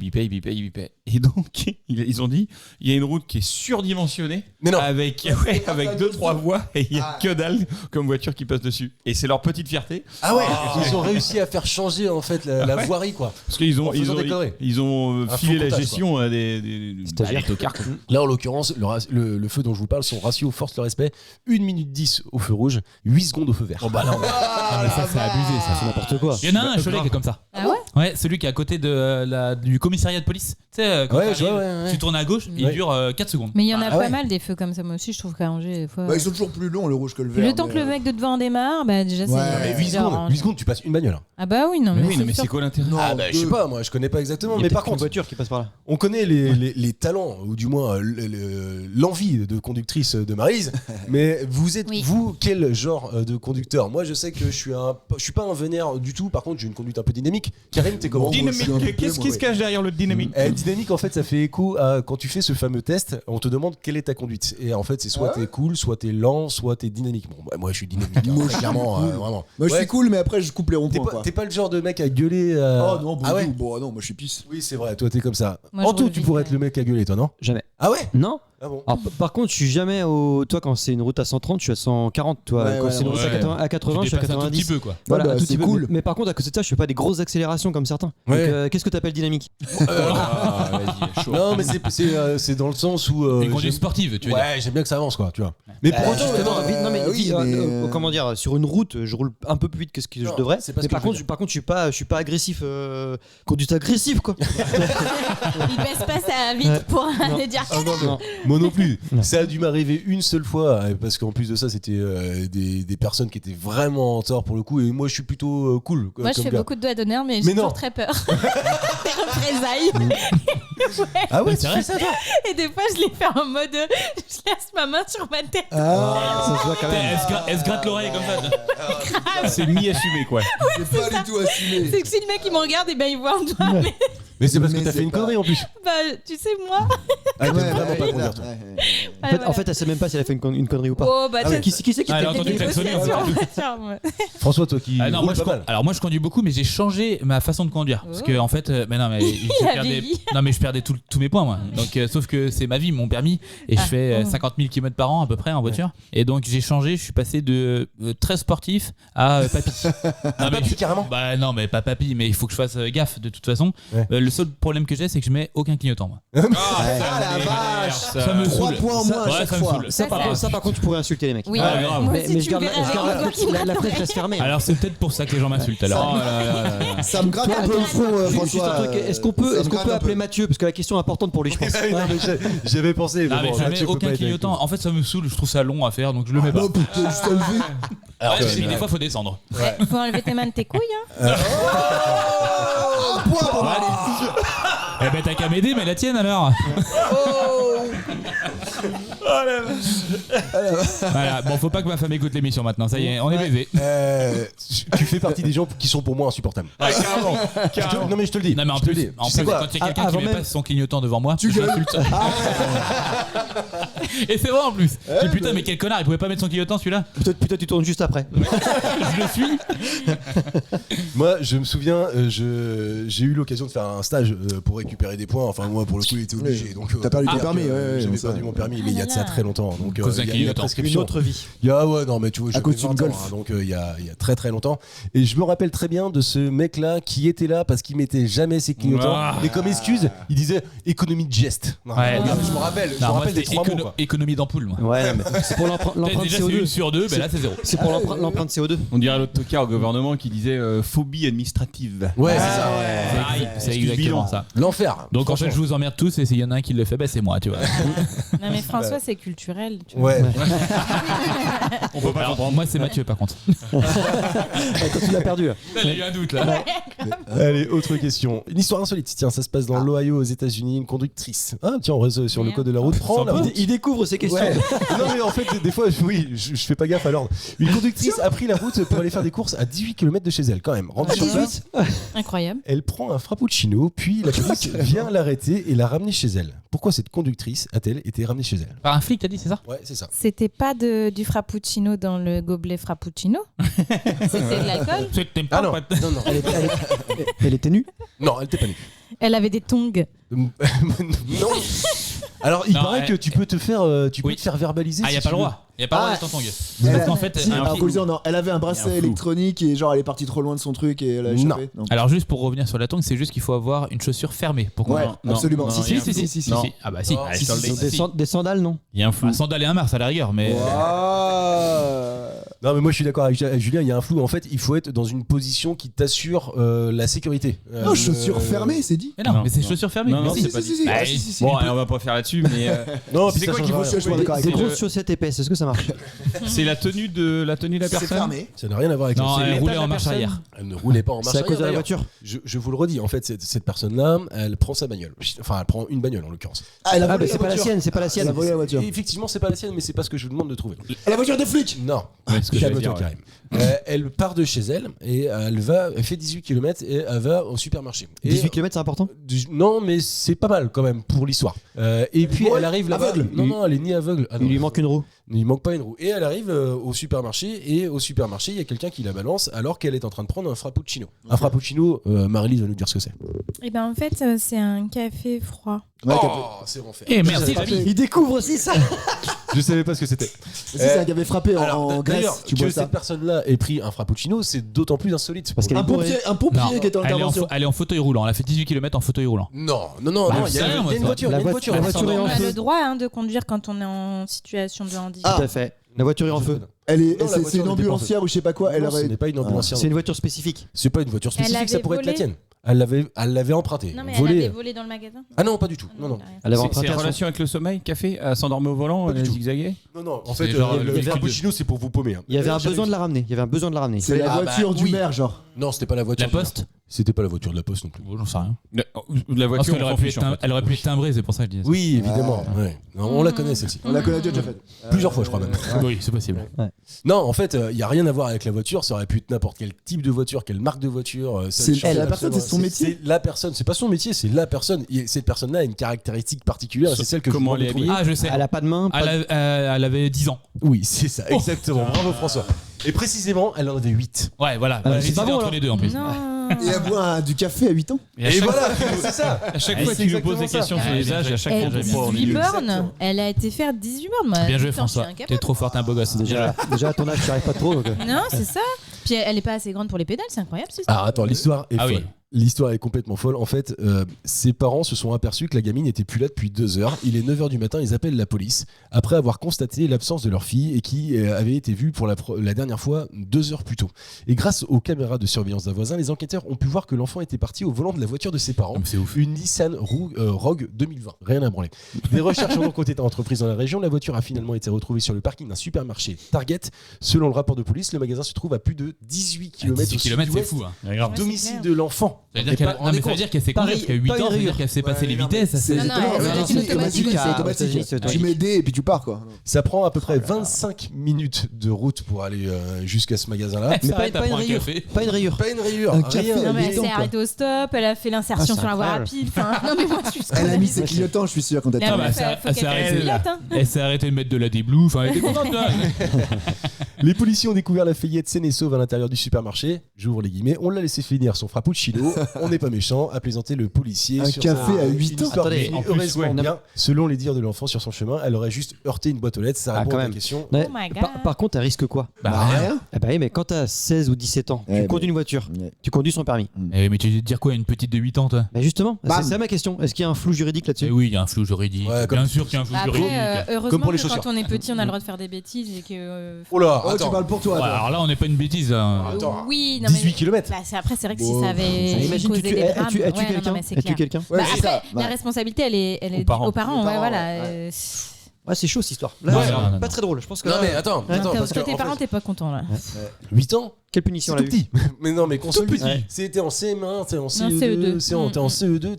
Et donc ils ont dit il y a une route qui est surdimensionnée Mais non. avec 2-3 voies et il y a que dalle comme voiture qui passe dessus. Et c'est leur petite fierté Ah ouais, ils ont réussi à faire changer en fait la voirie quoi. parce qu'ils ont En faisant des conneries. ils ont Un filé faux la comptage, gestion à des Stagiaires. tocards. Là en l'occurrence, le feu dont je vous parle, son ratio force le respect, 1 minute 10 au feu rouge, 8 secondes au feu vert. Oh bah non. Ah, mais ça, c'est abusé ça. C'est n'importe quoi. Il y en a un à Cholet qui est comme ça. Ah ouais? Ouais, celui qui est à côté du commissariat de police. Tu sais, quand Ouais, t'arrives, ouais. tu tournes à gauche, il Ouais. dure 4 secondes. Mais il y en a Ah pas ouais. mal des feux comme ça. Moi aussi, je trouve qu'à Angers, des fois. Bah, ils sont toujours plus longs, le rouge que le vert. Le temps que le mec de devant démarre, bah déjà c'est. Ouais, Mais c'est 8 genre, secondes, 8 secondes, tu passes une bagnole. Hein. Ah bah oui, non, Mais mais oui, non, mais sûr. c'est quoi l'intérêt? Non, Ah bah je sais deux. pas, moi je connais pas exactement, Il y a mais peut-être par une contre, voiture qui passe par là. on connaît les talents, ou du moins l'envie de conductrice de Maryse, mais vous êtes, Oui. vous, quel genre de conducteur? Moi je sais que je suis pas un vénère du tout, par contre j'ai une conduite un peu dynamique. Karim, t'es comment? Bon, moi, je suis un peu Dynamique, qu'est-ce moi, qui se ouais. cache derrière le dynamique? Dynamique, en fait, ça fait écho à quand tu fais ce fameux test, on te demande quelle est ta conduite. Et en fait, c'est soit t'es cool, soit t'es lent, soit t'es dynamique. Bon, bah, moi, je suis dynamique, hein, Moi, très je suis clairement, cool. vraiment. Moi, je Ouais, suis cool, mais après, je coupe les T'es ronds-points. pas, quoi. t'es pas le genre de mec à gueuler. Oh non, bon, ah ouais. bon, non, moi, je suis pisse. Oui, c'est vrai, toi, t'es comme ça. Moi, je En tout, roule tu vite, pourrais ouais. être le mec à gueuler, toi, non? Jamais. Ah ouais? Non. Ah bon? Alors, par contre, je suis jamais au. Toi, quand c'est une route à 130, je suis à 140. Toi, Ouais, quand ouais, c'est une route ouais. à 80, Tu je suis à dépasses un tout petit 90. peu quoi. Voilà, Ouais, bah, un tout c'est petit peu. cool. Mais par contre, à côté de ça, je fais pas des grosses accélérations comme certains. Ouais. Donc, qu'est-ce que t'appelles dynamique? Ah, vas-y, chaud. Non, mais c'est dans le sens où. Une conduite j'aime- sportive, tu veux dire. Ouais, j'aime bien que ça avance, quoi, tu vois. Mais pour autant, Justement, non, non, mais, oui, dis, mais- comment dire, sur une route, je roule un peu plus vite que ce que Non, je devrais. c'est pas ce Mais que par je veux contre, dire. par contre, je suis pas agressif. Conduite agressive, quoi. Il baisse pas ça vite pour aller dire. Non. moi non plus. Non. Ça a dû m'arriver une seule fois, parce qu'en plus de ça, c'était des personnes qui étaient vraiment en tort pour le coup, et moi je suis plutôt cool. Moi, je comme fais gars. beaucoup de doigts d'honneur, mais Mais j'ai non. toujours très peur. Des représailles. Ah ouais, C'est vrai, ça, toi? Et des fois, je les fais en mode. Je laisse ma main sur ma tête. Ah, Ça se voit quand même. Elle se gratte l'oreille comme ça. C'est mi-assumé, quoi. c'est pas du tout assumé. C'est que si le mec il me regarde, et ben il voit un doigt. Mais c'est parce que Mais t'as fait c'est une pas- connerie en plus. Bah, tu sais, moi. Ah, t'aimes Ouais, vraiment ouais, pas ouais, conduire, toi. ouais. En fait, elle sait même pas si elle a fait une connerie ou pas. Oh, bah, Qui c'est qui Ah, elle a t'a entendu dit- klaxonner, en fait. François, toi qui Ah non, roules moi, pas mal. alors moi je conduis beaucoup, mais j'ai changé ma façon de conduire parce que en fait mais non mais a vieilli. je perdais tous mes points moi, donc sauf que c'est ma vie, mon permis, et je fais 50 000 km par an à peu près en voiture, et donc j'ai changé, je suis passé de très sportif à papy. Non, Papy, carrément. Bah non, mais pas papy, mais il faut que je fasse gaffe de toute façon. Ouais. Le seul problème que j'ai, c'est que je mets aucun clignotant moi. Ah la vache. Ça me 3 saoule. points en moins à Ouais, chaque ça me fois. saoule. Ça, par contre, tu pourrais insulter les mecs. Oui, Ah, grave. moi Mais, aussi, mais tu je garde me verras la avec un doigt qui me la gratte fenêtre reste fermée. Alors c'est peut-être pour ça que les gens m'insultent alors. Ça me gratte un peu le front, Juste François. un truc, est-ce qu'on peut, ça me est-ce qu'on gratte peut un appeler peu. Mathieu, parce que la question est importante pour lui, je pense. Non, mais j'avais pensé. Non, mais bon, je là, mets tu peux aucun pas être avec clignotant. En fait, ça me saoule. Je trouve ça long à faire, donc je le mets pas. Oh putain, juste à lever. nous. Alors Ouais, que- mais des fois, faut descendre. Il faut enlever tes mains de tes couilles. Hein. Un point pour Marie. Eh ben, t'as qu'à m'aider, mais la tienne alors. Voilà. Bon, faut pas que ma femme écoute l'émission maintenant. Ça y est, on est baisé. tu fais partie des gens qui sont pour moi insupportables. Non mais je te le dis. Non, mais en je te le plus, dis. en Tu sais plus, quoi quand il y a quelqu'un qui avant met même- pas son clignotant devant moi, Tu je gueules. l'insulte. Et c'est vrai en plus. Je dis, putain, mais quel connard, il pouvait pas mettre son clignotant celui-là. Putain, tu tournes juste après. Je le suis. Moi, je me souviens, j'ai eu l'occasion de faire un stage pour récupérer des points. Enfin, moi, pour le coup, il était obligé. Donc, T'as perdu ton permis, j'avais ça. perdu mon permis, mais il y a de ça très longtemps. Donc, Cause d'un il y a clignotant. Une prescription. autre vie. Ouais, non, mais tu vois, À j'avais cause d'une 20 ans, Golf. hein, donc il y a très très longtemps. Et je me rappelle très bien de ce mec-là qui était là parce qu'il mettait jamais ses clignotants. Ah. Et comme excuse, il disait économie de geste. Ouais. Je me rappelle, Non, moi, des c'était 3 mots. Quoi. économie d'ampoule, moi. Ouais, mais c'est pour l'empreinte Déjà, c'est une CO2. sur deux, ben là, c'est 0. C'est pour l'empreinte CO2. On dirait l'autre tocard au gouvernement qui disait phobie administrative. Ouais, c'est ça. C'est Excuse exactement bilan. ça. L'enfer. Donc en fait, Franchement. je vous emmerde tous et s'il y en a un qui le fait, c'est moi, tu vois. Non mais François, c'est culturel. Tu vois. Ouais. On peut pas Alors, moi, c'est Mathieu, par contre. Quand tu l'as perdu. Là. Il y a eu un doute là. Allez, autre question. Une histoire insolite. Tiens, ça se passe dans l'Ohio aux États-Unis. Une conductrice. Ah, tiens, on reste sur le code de la route. Prend la route. Il découvre ces questions. Ouais. Non mais en fait des fois oui je fais pas gaffe à l'ordre. Une conductrice a pris la route pour aller faire des courses à 18 km de chez elle quand même. Rendue sur place, Incroyable. elle prend un frappuccino puis la police vient l'arrêter et la ramener chez elle. Pourquoi cette conductrice a-t-elle été ramenée chez elle? Par un flic, t'as dit, c'est ça? Ouais c'est ça. C'était pas du frappuccino dans le gobelet frappuccino. C'était de l'alcool. Ah non non Elle était nue. non elle était pas nue. Elle avait des tongs. Non. Alors il Non, paraît elle- que tu peux te faire Oui. verbaliser. Ah, si y a tu pas le veux. droit. Y a pas le droit Ah. d'être en tongue. Elle Parce a- qu'en fait, si, un alors, flic- conclusion, non, elle avait un bracelet flou. électronique et genre elle est partie trop loin de son truc et elle a échappé. Non. Alors juste pour revenir sur la tongue, c'est juste qu'il faut avoir une chaussure fermée pour qu'on. Ouais, non, absolument. non, Si, il y a si, un si, flou. si, si. Non. Ah bah si. Non. Si, si, si. Des sandales, non. Il y a un flou. Bah, sandales et un Mars à la rigueur, mais. Non mais moi je suis d'accord avec Julien, il y a un flou. En fait, il faut être dans une position qui t'assure la sécurité. Non, chaussures fermées, c'est dit. Mais non, Non, mais c'est non. chaussures fermées. Non, non, Mais c'est si. pas Si, dit. si, si. Bah, Ah, si, si, si. Bon, allez, on va pas faire là-dessus, mais Non, c'est puis ça quoi qu'il changera faut rien. Je suis d'accord avec Des toi. grosses chaussettes épaisses, est-ce que ça marche? c'est la tenue de la C'est personne. fermé. Ça n'a rien à voir avec Non, ça. elle l'état roulait de la en marche personne. arrière. Elle ne roulait pas en marche C'est à cause de la arrière, voiture. d'ailleurs. Je vous le redis, en fait, cette personne-là, elle prend sa bagnole. Enfin, elle prend une bagnole en l'occurrence. Ah, elle a Ah, volé bah c'est pas la voiture. sienne, c'est pas la Elle a sienne. volé la voiture. Et effectivement, c'est pas la sienne, mais c'est pas ce que je vous demande de trouver. La voiture des flics. Non, Ouais, ce que c'est la j'allais voiture dire, qui arrive. Elle part de chez elle et elle fait 18 km et elle va au supermarché. Et 18 km, c'est important. Non, mais c'est pas mal quand même pour l'histoire. Et puis Ouais, elle arrive là-bas. aveugle. Non, elle est ni aveugle. Ah, non. Il lui manque une roue. Il manque pas une roue. Et elle arrive au supermarché. Et au supermarché, il y a quelqu'un qui la balance alors qu'elle est en train de prendre un frappuccino. Un frappuccino, Marie-Lise va nous dire ce que c'est. Et ben en fait, c'est un café froid. Ouais, Oh, café. c'est enfer. Eh merci, savais pas. Jamy. Il découvre aussi ça. Je savais pas ce que c'était. Si, c'est un café frappé Alors, en d'ailleurs, Grèce. Tu que bois ça. cette personne-là ait pris un frappuccino, c'est d'autant plus insolite. Parce qu'elle Un est bourrée. pompier Non, qui est en elle est en, intervention. elle est en fauteuil roulant. Elle a fait 18 km en fauteuil roulant. Non, Bah, il y c'est a rien, moi, une ça. voiture. La il y a une voiture- voiture. la elle voiture s'en est va. en On a feu. le droit de conduire quand on est en situation de handicap. Tout à fait. La voiture est en feu. Elle est, Non, la c'est voiture une n'était pas en ambulancière ou je sais pas quoi. Elle Non, ce aurait. n'est pas une ambulancière. C'est une voiture spécifique. C'est pas une voiture Elle spécifique, ça avait pourrait être la volé tienne. Elle l'avait empruntée. Non mais Volée. elle avait volé dans le magasin. Ah non, pas du tout. Non, non. Elle avait C'est emprunté en à son- relation avec le sommeil, café, à s'endormir au volant, Pas du elle a tout. zigzagué. Non, non. En C'est fait, genre le le véhicule frappuccino, c'est pour vous paumer. hein. Il y avait un Jamais besoin vu. de la ramener. Il y avait un besoin de la ramener. C'est la Ah, voiture bah, du oui. maire, genre. Non, c'était pas la voiture. La Poste. C'était pas la voiture de la Poste non plus. Bon, j'en sais rien. La Parce voiture, qu'elle on aurait s'en pu fiche, être en fait. elle aurait pu être timbrée, c'est pour ça que je dis ça. Oui, évidemment. ouais. Non, on la connaît celle-ci. On la connaît déjà fait. Plusieurs fois, je crois même. Oui, c'est possible. Non, en fait, il y a rien à voir avec la voiture. Ça aurait pu être n'importe quel type de voiture, quelle marque de voiture. ça C'est change elle, la absolument. personne, c'est son métier. C'est la personne. C'est pas son métier, c'est la personne. Et cette personne-là a une caractéristique particulière. et C'est celle que Comment je vous elle est demande de trouver. Ah, je sais. Elle a pas de main. pas de- Elle avait 10 ans. Oui, c'est ça, exactement. Bravo François. Et précisément, elle en avait 8. Ouais, voilà. Ah, J'ai c'est pas hésité bon, entre alors. les deux en plus. Non. Et elle boit du café à 8 ans. Et à Et chaque voilà, c'est ça. À chaque Et fois, c'est tu lui poses exactement des ça. questions sur Ouais, les âges, et à chaque Elle fois, a on répond en 18 milieu. bornes. Exactement. Elle a été faire 18 bornes. Moi. Bien joué, Putain, je suis François. incapable. T'es trop forte, un beau gosse. Déjà à ton âge, tu arrives pas trop. donc, Non, c'est ça. Puis elle est pas assez grande pour les pédales, c'est incroyable. C'est ça. Alors attends, l'histoire est Ah folle. oui. L'histoire est complètement folle. En fait, ses parents se sont aperçus que la gamine n'était plus là depuis 2 heures. Il est 9h du matin, ils appellent la police après avoir constaté l'absence de leur fille et qui avait été vue pour la dernière fois 2 heures plus tôt. Et grâce aux caméras de surveillance d'un voisin, les enquêteurs ont pu voir que l'enfant était parti au volant de la voiture de ses parents. Ah, mais c'est ouf. Une Nissan Rogue 2020. Rien à branler. Des recherches ont donc été entreprises dans la région. La voiture a finalement été retrouvée sur le parking d'un supermarché Target. Selon le rapport de police, le magasin se trouve à plus de 18 km 18 km, c'est fou. Hein. Ouais, domicile c'est de l'enfant. Ça veut dire qu'elle rendez ça veut dire qu'elle s'est conduite parce qu'à 8 ans, ça veut dire qu'elle sait passer les vitesses. ça, C'est c'est- Non, non, exactement- elle est c'est automatique, c'est c'est automatique. automatique. Tu mets D et puis tu pars quoi. Ça prend à peu près 25 minutes de route pour aller jusqu'à ce magasin-là. Elle Mais s'arrête pas à une prendre un rayure. café. Pas une rayure. Pas une rayure, Un rien. café, Non, mais elle Évident, s'est quoi. arrêtée au stop, elle a fait l'insertion Ah, sur la voie c'est rapide. Enfin, non, mais moi je suis Elle a mis ses scandalisée. clignotants, je suis sûr, quand elle La bah, meuf, ça- faut ça qu'elle arrête fasse là. pilote, hein. Elle s'est arrêtée de mettre de la déblue. Enfin, elle était contente là. Les policiers ont découvert la fillette saine et sauve à l'intérieur du supermarché. J'ouvre les guillemets. On l'a laissé finir son frappuccino. On n'est pas méchant, a plaisanté le policier. Un sur café sa- à 8 une ans. histoire Attendez, qui finit en plus, heureusement ouais. bien. Selon les dires de l'enfant sur son chemin, elle aurait juste heurté une boîte aux lettres. Ça Ah, répond quand à la même. question. Ouais. Oh my God. Par contre, elle risque quoi Bah, rien. Ah bah oui, mais quand t'as 16 ou 17 ans, Ouais, tu conduis une voiture, Ouais. tu conduis sans permis. Eh, mais tu veux dire quoi, une petite de 8 ans, toi Bah justement, Bam. c'est ça ma question. Est-ce qu'il y a un flou juridique Eh là-dessus oui, il y a un flou juridique. Ouais, comme- Bien sûr qu'il y a un flou Bah juridique. après, heureusement Comme pour les que chaussures. quand on est petit, on a le droit de faire des bêtises et que. Oh là, Oh, tu attends. parles pour toi. Ouais, toi. alors là, on n'est pas une bêtise. Hein. Attends. Oui, non 18 mais. km. Bah, après, c'est vrai que si Bon, ça avait Imagine, causé tu des drames. as-tu ouais, non, quelqu'un mais c'est As-tu clair. quelqu'un Ouais, Bah, c'est après, ça. la Ouais. responsabilité, elle est Aux parents. aux parents. Aux Ouais, parents, voilà. ouais. Ouais, c'est chaud cette histoire. Là, Non, c'est non, non, pas non. très drôle. Je pense que Non là, mais attends, Quand parce que tes en parents, fait, t'es pas content là. 8 ans, quelle punition c'est elle a tout eu petit. Mais non, mais qu'on se le dise. Ouais. C'était en CM1, t'es en Non, CE2, CE2. t'es en CE2,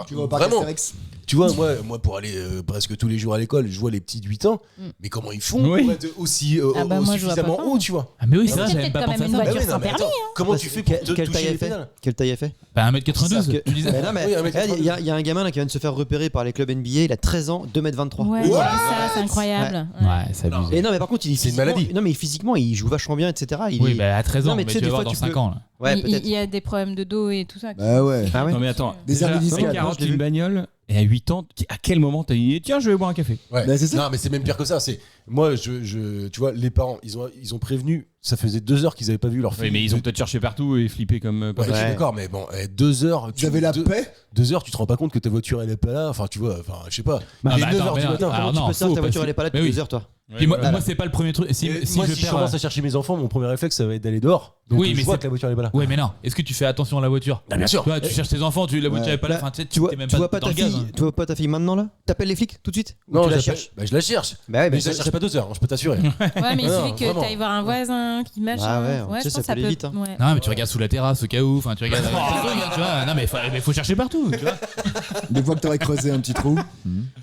Tu vas au parc vraiment. Astérix. Tu vois, moi pour aller presque tous les jours à l'école, je vois les petits de 8 ans, mais comment ils font Oui. pour être aussi Ah bah, moi, je vois suffisamment pas haut, tu vois. Ah, mais oui, c'est Mais vrai, c'est j'avais même pas peut-être pensé à quand ça. même une Bah voiture non, sans mais permis, attends, comment tu fais pour te quelle toucher taille les elle fait pédales Quelle taille elle fait Bah, 1m92, Parce que- tu disais. Mais non, mais Oui, un mec regarde, il y a un gamin là qui vient de se faire repérer par les clubs NBA, il a 13 ans, 2m23. Ouais, j'ai vu ça, c'est incroyable. Ouais, c'est abusé. Et non, mais par contre, il est C'est une physiquement- maladie. Non, mais physiquement, il joue vachement bien, etc. Il Oui, est- bah à 13 Non, ans, mais mais tu sais, tu des vas voir fois, dans tu 5 peux- ans. Là. Ouais, Il peut-être. y a des problèmes de dos et tout ça. Bah ouais. Ah ouais Non mais attends, Des déjà, hernies discales. carotte Je l'ai une vu. bagnole et à 8 ans, à quel moment t'as dit tiens je vais boire un café? Ouais. Bah, c'est ça. Non, mais c'est même pire que ça. C'est moi, tu vois, les parents, ils ont prévenu. Ça faisait 2 heures qu'ils avaient pas vu leur fille. Oui mais ils ont peut-être cherché partout et flippé comme Ouais, pas je suis Ouais. d'accord, mais bon, 2 heures. Vous avez la paix 2 heures, tu te rends pas compte que ta voiture elle est pas là. Enfin, tu vois, je sais pas. Bah, Il est bah, 9 attends, heures mais du non, matin. alors Tu non, peux savoir faux, ta voiture parce elle est pas là que- depuis mais 2 oui. heures, toi. Puis moi, voilà. moi, c'est pas le premier truc. Si, Et si moi, je si je perds. commence à chercher mes enfants, mon premier réflexe, ça va être d'aller dehors. Donc, Oui, je mais vois c'est- que la voiture elle est pas là. Ouais, mais non. Est-ce que tu fais attention à la voiture Ah, bien sûr. Tu vois, tu cherches tes enfants, la voiture Ouais. est pas là. Bah, Enfin, tu sais, Tu vois, t'es même tu vois pas dans ta le gaz, fille, hein. tu vois pas ta fille maintenant là T'appelles les flics tout de suite Ou Non, tu je la l'appelle- cherches. Bah, je la cherche. Bah ouais, Mais je la cherche pas 2 heures, je peux t'assurer. Ouais, mais il Non, suffit que vraiment. t'ailles voir un voisin qui machin. Ah ouais, tu sais, je ça pense peut aller peut- vite, hein. ouais. Non, mais tu regardes sous la terrasse au cas où. Enfin, tu regardes. Tu vois, non, mais faut chercher partout. Tu vois. Des fois que t'aurais creusé un petit trou.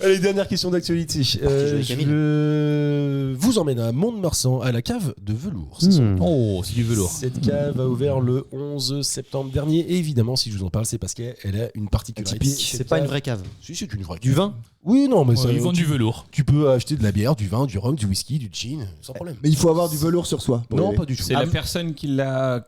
Allez, dernière question d'actualité. jolie Camille. Je vous emmène à Mont-de-Marsan, à la cave de velours. ce soir. Oh, c'est du velours. Cette cave a ouvert le 11 septembre dernier. Et évidemment, si je vous en parle, c'est parce qu'elle a une particularité. Typique, c'est Cette pas une cave- vraie cave. Si, c'est une vraie Du cave. vin Oui, non, mais ça, Ils vendent tu, du velours. tu peux acheter de la bière, du vin, du rhum, du whisky, du gin, sans problème. Mais il faut avoir du velours sur soi. pour y Non, aller. pas du tout. C'est la personne qui l'a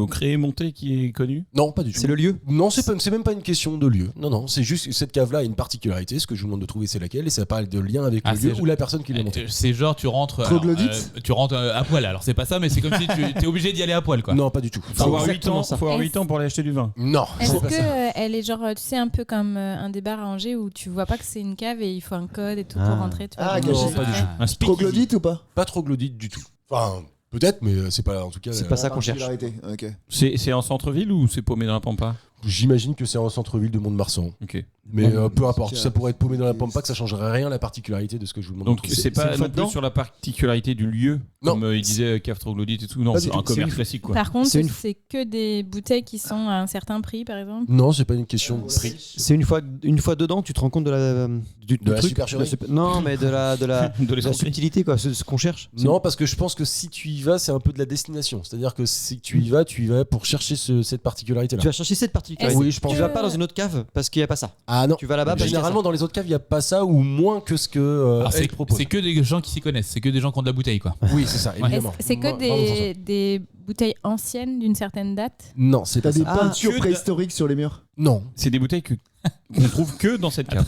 créé, monté qui est connue. Non, pas du tout. C'est le lieu Non, c'est même pas une question de lieu. Non, non, c'est juste que cette cave-là a une particularité. Ce que je vous demande de trouver, c'est laquelle. Et ça parle de lien avec Ah, le lieu c'est- ou la personne qui l'a monté. C'est genre, tu rentres. Troglodyte tu rentres à poil. Alors, c'est pas ça, mais c'est comme si tu es obligé d'y aller à poil, quoi. Non, pas du tout. Faut avoir 8 exactement ans, ça. faut avoir 8 ans pour aller acheter du vin. Non, Est-ce c'est pas que ça. elle est genre, tu sais, un peu comme un des bars à Angers où tu vois pas que c'est une cave et il faut un code et tout pour Ah. rentrer, tu vois. Ah, genre, gâché. je Non, sais pas du tout. Un speakeasy. Troglodyte ou pas Pas troglodyte du tout. Enfin, peut-être, mais c'est pas en tout cas. C'est pas ça qu'on cherche. Particularité, ok. C'est en centre-ville ou c'est paumé dans la pampa? J'imagine que c'est en centre-ville de Mont-de-Marsan. Ok. Mais peu importe, ça pourrait être paumé dans la pampa, que ça changerait rien à la particularité de ce que je vous demande. Donc de trouver. c'est pas une fois non plus dedans sur la particularité du lieu, Non. comme il disait cave troglodyte et tout. Non, Pas c'est du un tout. commerce C'est classique quoi. Par contre, C'est une- c'est que des bouteilles qui sont à un certain prix, par exemple. Non, c'est pas une question de prix. C'est une fois dedans, tu te rends compte de la du De la truc, supercherie. de la non, mais de la De de la l'escroquerie. subtilité quoi, ce qu'on cherche. Non, parce que je pense que si tu y vas, c'est un peu de la destination. C'est-à-dire que si tu y vas pour chercher cette particularité-là. Tu vas chercher cette particularité. Est-ce Oui, je pense. Tu vas pas dans une autre cave parce qu'il y a pas ça. Ah non. Tu vas là-bas parce qu'il y a Généralement, dans les autres caves, il n'y a pas ça ou moins que ce que Alors, elle propose. c'est que des gens qui s'y connaissent. C'est que des gens qui ont de la bouteille, quoi. Oui, c'est ça, évidemment. C'est que Moi, vraiment, François. des bouteilles anciennes d'une certaine date. Non, c'est T'as pas des ça. Ah, peintures que de- préhistoriques sur les murs. Non. C'est des bouteilles qu'on trouve que dans cette cave.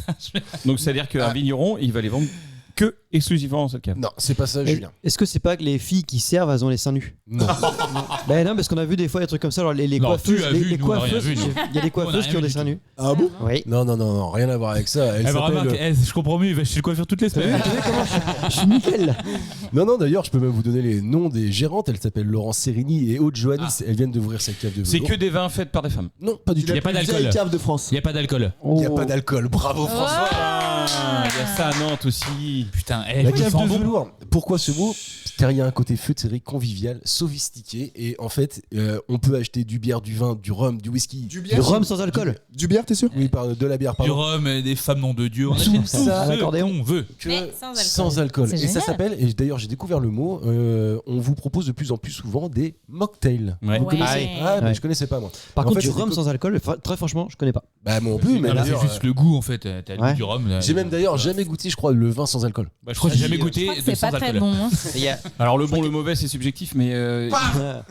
Donc c'est-à-dire qu'un vigneron, il va les vendre que exclusivement dans cette cave. Non, c'est pas ça, Et- Julien. Est-ce que c'est pas que les filles qui servent, elles ont les seins nus? Non. Ben non, parce qu'on a vu des fois des trucs comme ça. Alors les Non, coiffeuses, tu as les vu, nous, on a rien coiffeuses, vu, nous. il y a des Nous, on a coiffeuses rien qui ont vu des du seins tout. nus. Ah bon Oui. Non, rien à voir avec ça. Elle Eh ben, s'appelle- remarque, je comprends mieux, il va chez le coiffeur toutes les semaines. Je suis nickel. Non, d'ailleurs, je peux même vous donner les noms des gérantes. Elle s'appelle Laurence Sérini et Aude Joannis. Elles viennent d'ouvrir cette cave de C'est velours. que des vins faits par des femmes. Non, pas du tout. Il y a pas La plus d'alcool. vieille cave de France. Il n'y a pas d'alcool. Il n'y a pas d'alcool. Bravo, François. Ah, il y a ça à Nantes aussi. Putain, La il cave sent de bon. velours. Pourquoi ce mot? Car il y a un côté feutré, convivial, sophistiqué. Et en fait, on peut acheter du bière, du vin, du rhum, du whisky. Du Du rhum sans alcool. Du bière, t'es sûr? Oui, de la bière, Du pardon. rhum, des femmes nom de Dieu. On Tout achète ça, ce l'accordéon. qu'on veut. Que Mais sans alcool. sans alcool. C'est Et ça génial. s'appelle, et d'ailleurs j'ai découvert le mot, on vous propose de plus en plus souvent des mocktails. Ouais. Ouais. Ah, mais Ouais. je connaissais pas moi. Par En contre, fait, du c'est rhum des sans alcool, très franchement, je connais pas. Bah moi non plus, mais Ah, là, d'ailleurs, c'est juste le goût en fait. T'as Ouais. du rhum. là, j'ai il même d'ailleurs jamais goûté, je crois, le vin sans alcool. Bah, je crois que j'ai jamais Je goûté crois que de c'est sans pas très alcool. bon. Hein. Il y a- Alors le bon, le mauvais, c'est subjectif, mais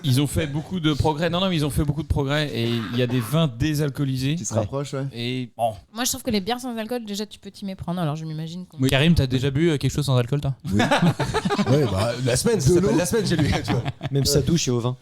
ils ont fait beaucoup de progrès. Non, mais ils ont fait beaucoup de progrès et il y a des vins désalcoolisés. Qui se rapproche, ouais. Et bon, Moi, je trouve que les bières sans alcool, déjà, tu peux t'y méprendre. Alors, je m'imagine qu'on. Oui. Karim, t'as déjà bu quelque chose sans alcool, toi? Ouais, bah la semaine, ça s'appelle la semaine chez lui. Tu vois. Même sa douche est au vin.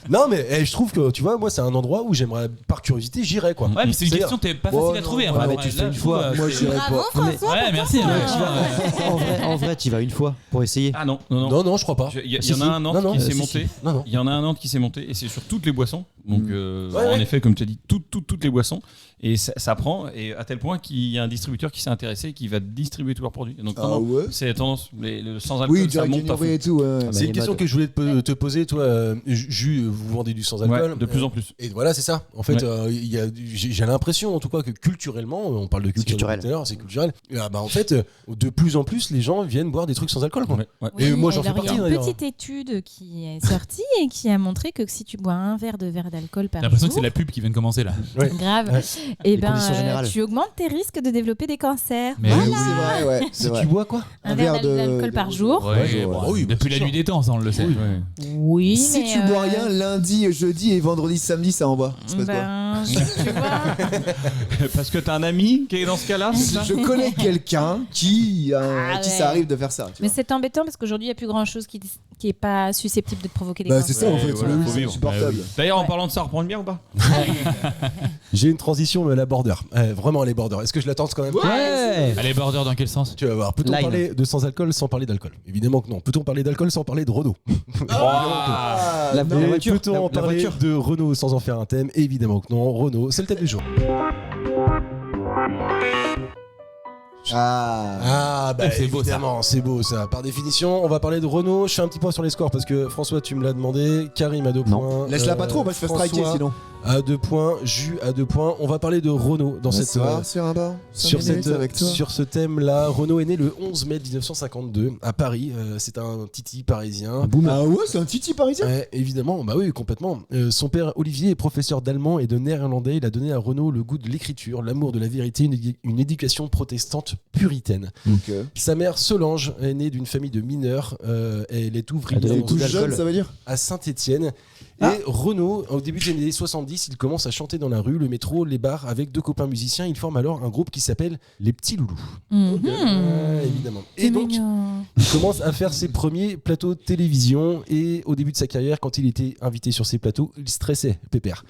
Non, mais je trouve que tu vois, moi, c'est un endroit où j'aimerais, par curiosité, j'irais quoi. Ouais, mais c'est une C'est-à-dire- question t'es pas Oh, facile à trouver. non, enfin, mais bon, tu là, fais une je fois. trouve, Moi, c'est- j'irais Bravo, pas. François. Ouais, merci. pour toi. En vrai, tu y vas une fois pour essayer. ah non. Non, je crois pas. Il y Si, en a si. un Nantes Non, non, qui s'est si, monté. Non. Il y en a un Nantes qui s'est monté et c'est sur toutes les boissons. Donc Ouais, en ouais. effet, comme tu as dit, toutes les boissons. Et ça prend, et à tel point qu'il y a un distributeur qui s'est intéressé et qui va distribuer tous leurs produits. Donc Ah ouais. c'est la tendance. Le sans alcool, Oui, ça direct monte à fond. et tout, ouais. C'est une question que je voulais te poser, toi, Jus, vous vendez du sans alcool Ouais, de plus en plus. Et voilà, c'est ça. En fait, Ouais. j'ai l'impression, en tout cas, que culturellement, on parle de culture culturel. tout à l'heure, c'est culturel. Et, en fait, de plus en plus, les gens viennent boire des trucs sans alcool. Quoi. Ouais, ouais. Oui, Et moi, j'en alors, fais partie, Il y a d'ailleurs. une petite étude qui est sortie et qui a montré que si tu bois un verre d'alcool par J'ai l'impression jour, que c'est la pub qui vient de commencer là. grave, Ouais. et Les conditions générales. tu augmentes tes risques de développer des cancers. Mais Oui, c'est vrai, ouais. C'est Si vrai. tu bois quoi Un verre d'alcool par jour. Ouais, bon, bon, oui, depuis c'est la sûr. nuit des temps, ça on le sait. Oui, Si mais, tu bois rien, lundi, jeudi et vendredi, samedi, ça en va. C'est pas quoi. Ben, tu vois. Parce que t'as un ami qui est dans ce cas-là, c'est ça Je connais quelqu'un qui Ah ça ouais. arrive de faire ça. tu Mais vois. c'est embêtant parce qu'aujourd'hui, il n'y a plus grand chose qui est pas susceptible de te provoquer des Bah, cancers. c'est ça en Ouais, fait, voilà, c'est faut vivre. insupportable. D'ailleurs, en Ouais. parlant de ça, on reprend une bière ou pas J'ai une transition, mais la border. Vraiment, les border. Est-ce que je la tente quand même Ouais. Allez, border dans quel sens? Tu vas voir. Peut-on Line. parler de sans alcool sans parler d'alcool? Évidemment que non. Peut-on parler d'alcool sans parler de Renault? Ah, La non. Et voiture. peut-on en La parler voiture. de Renault sans en faire un thème? Évidemment que non. Renault, c'est le thème du jour. Ah, bah C'est beau, ça. évidemment, c'est beau ça. Par définition, on va parler de Renault. Je fais un petit point sur les scores parce que François, tu me l'as demandé. Karim à 2 Non. points. Laisse-la pas trop, on va se faire striker François sinon. à 2 points. Jus à 2 points. On va parler de Renault dans cette. sur un bar. Sur ce thème-là, Renault est né le 11 mai 1952 à Paris. C'est un titi parisien. Ah ouais, c'est un titi parisien. Ouais, évidemment, bah oui, complètement. Son père Olivier est professeur d'allemand et de néerlandais. Il a donné à Renault le goût de l'écriture, l'amour de la vérité, une éducation protestante puritaine. Ok. Sa mère Solange est née d'une famille de mineurs. Elle est ouvrière Elle est Tout d'alcool. jeune, ça veut dire. à Saint-Étienne. Et Renault, au début des années 70, il commence à chanter dans la rue, le métro, les bars avec 2 copains musiciens. Ils forment alors un groupe qui s'appelle Les Petits Loulous. Mhm. Évidemment. C'est Et donc, mignon. il commence à faire ses premiers plateaux de télévision. Et au début de sa carrière, quand il était invité sur ces plateaux, il stressait, pépère.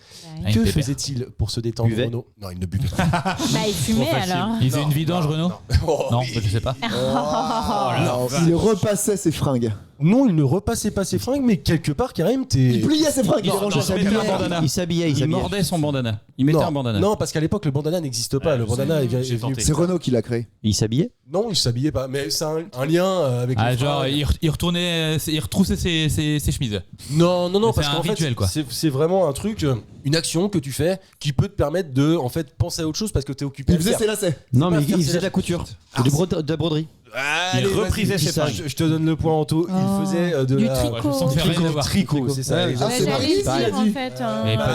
Ouais. Que pépère. faisait-il pour se détendre, Buvait. Renault? Non, il ne buvait pas. Bah, il fumait alors. Il faisait une vidange, Renault? Oh, Non, oui. je sais pas. Non, il repassait ses fringues. Non, il ne repassait pas ses fringues, mais quelque part, Karim, t'es. Il pliait ses fringues. Il Non, rangeait non, sa il mettait un bière. bandana. Il s'habillait, Il mordait son bandana. Il mettait un bandana. Non, parce qu'à l'époque, le bandana n'existe pas. Ouais, Le je bandana sais, est venu. j'ai tenté. C'est Renault qui l'a créé. Il s'habillait. Non, il s'habillait pas. Mais c'est un lien avec. Ah, les genre, fringues. il retournait, il retroussait ses chemises. Non, C'est parce un qu'en fait, rituel, quoi. c'est vraiment un truc, une action que tu fais qui peut te permettre de, en fait, penser à autre chose parce que t'es occupé. Il à le faisait faire. ses lacets. Non, pas mais faire il ses faisait de la lacets. couture. Ah, De la broderie. Allez, Il reprisait vas-y, ses fringues. Je te donne le point, Anto. Oh. Il faisait de Du la. tricot. Ouais, je sens que ça fait rien à voir. Tricot, c'est ça. Ouais, exactement. Ah, Ouais, c'est j'allais Marie le qui l'a dire en dit. fait. Mais bah,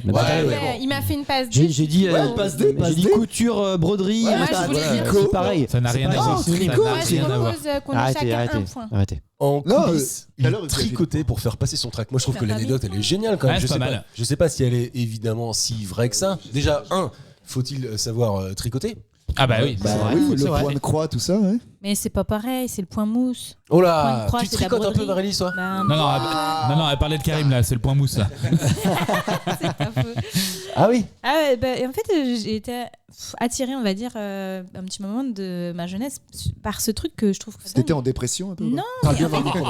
Mais ouais, pareil, ouais, il m'a fait une passe. J'ai dit, passe D, passe j'ai dit D. couture, broderie. Ouais, moi, je voulais dire c'est pareil. Ça n'a rien à voir. pareil. Ça n'a tricot, Moi, je rien à voir. propose qu'on ait Arrêtez, chacun arrêtez, un point. arrêtez. En Non, coulisses, tout à il l'heure, il tricotait pour faire passer son track. Moi, je trouve que Faire l'anecdote, elle est géniale quand même. Ouais, je c'est sais pas pas. mal. Je sais pas si elle est évidemment si vraie que ça. Déjà, faut-il savoir tricoter? Ah bah oui. Bah C'est vrai, oui, c'est le vrai. point de croix, tout ça, ouais. Mais c'est pas pareil, c'est le point mousse. Oh Point là, de croix, tu c'est la tricotes un peu, broderie. Marélie, toi? Bah, Non, elle parlait de Karim là, c'est le point mousse là. c'est pas faux. Ah oui. Ah ouais, bah, et en fait, j'ai été attirée, on va dire, un petit moment de ma jeunesse par ce truc que je trouve que T'étais en dépression un peu? Non, Parle bien dans le micro.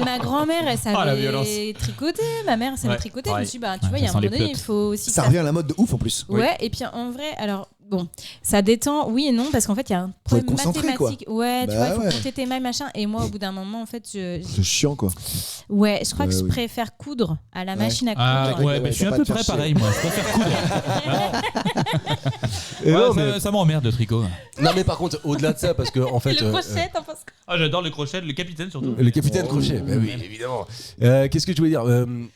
ma grand-mère, elle Oh, la savait violence. tricoter. Ma mère, elle savait Ouais, tricoter. Je me pareil. suis dit, bah, tu vois, Ouais, il y a un ça sent moment les donné, il plots. faut aussi. que Ça revient à la mode de ouf en plus. Ouais, et puis en vrai, alors bon, ça détend, oui et non, parce qu'en fait, il y a un Faut être problème concentré, quoi. mathématique. Ouais, tu Bah vois, il faut ouais. compter tes mailles, machin. Et moi, au bout d'un moment, en fait, C'est chiant quoi. ouais, je crois que je oui. préfère coudre à la Ouais. machine à Ah coudre. ouais, bah, je suis t'as un pas peu de près chercher. pareil moi, je préfère coudre. Et Ouais, non, ça- mais- ça m'emmerde le tricot. Non, mais par contre, au-delà de ça, parce que en fait. Et le crochet, t'en penses quoi? Ah j'adore le crochet, le capitaine surtout. Le capitaine Crochet, bah oui, évidemment. Qu'est-ce que je voulais dire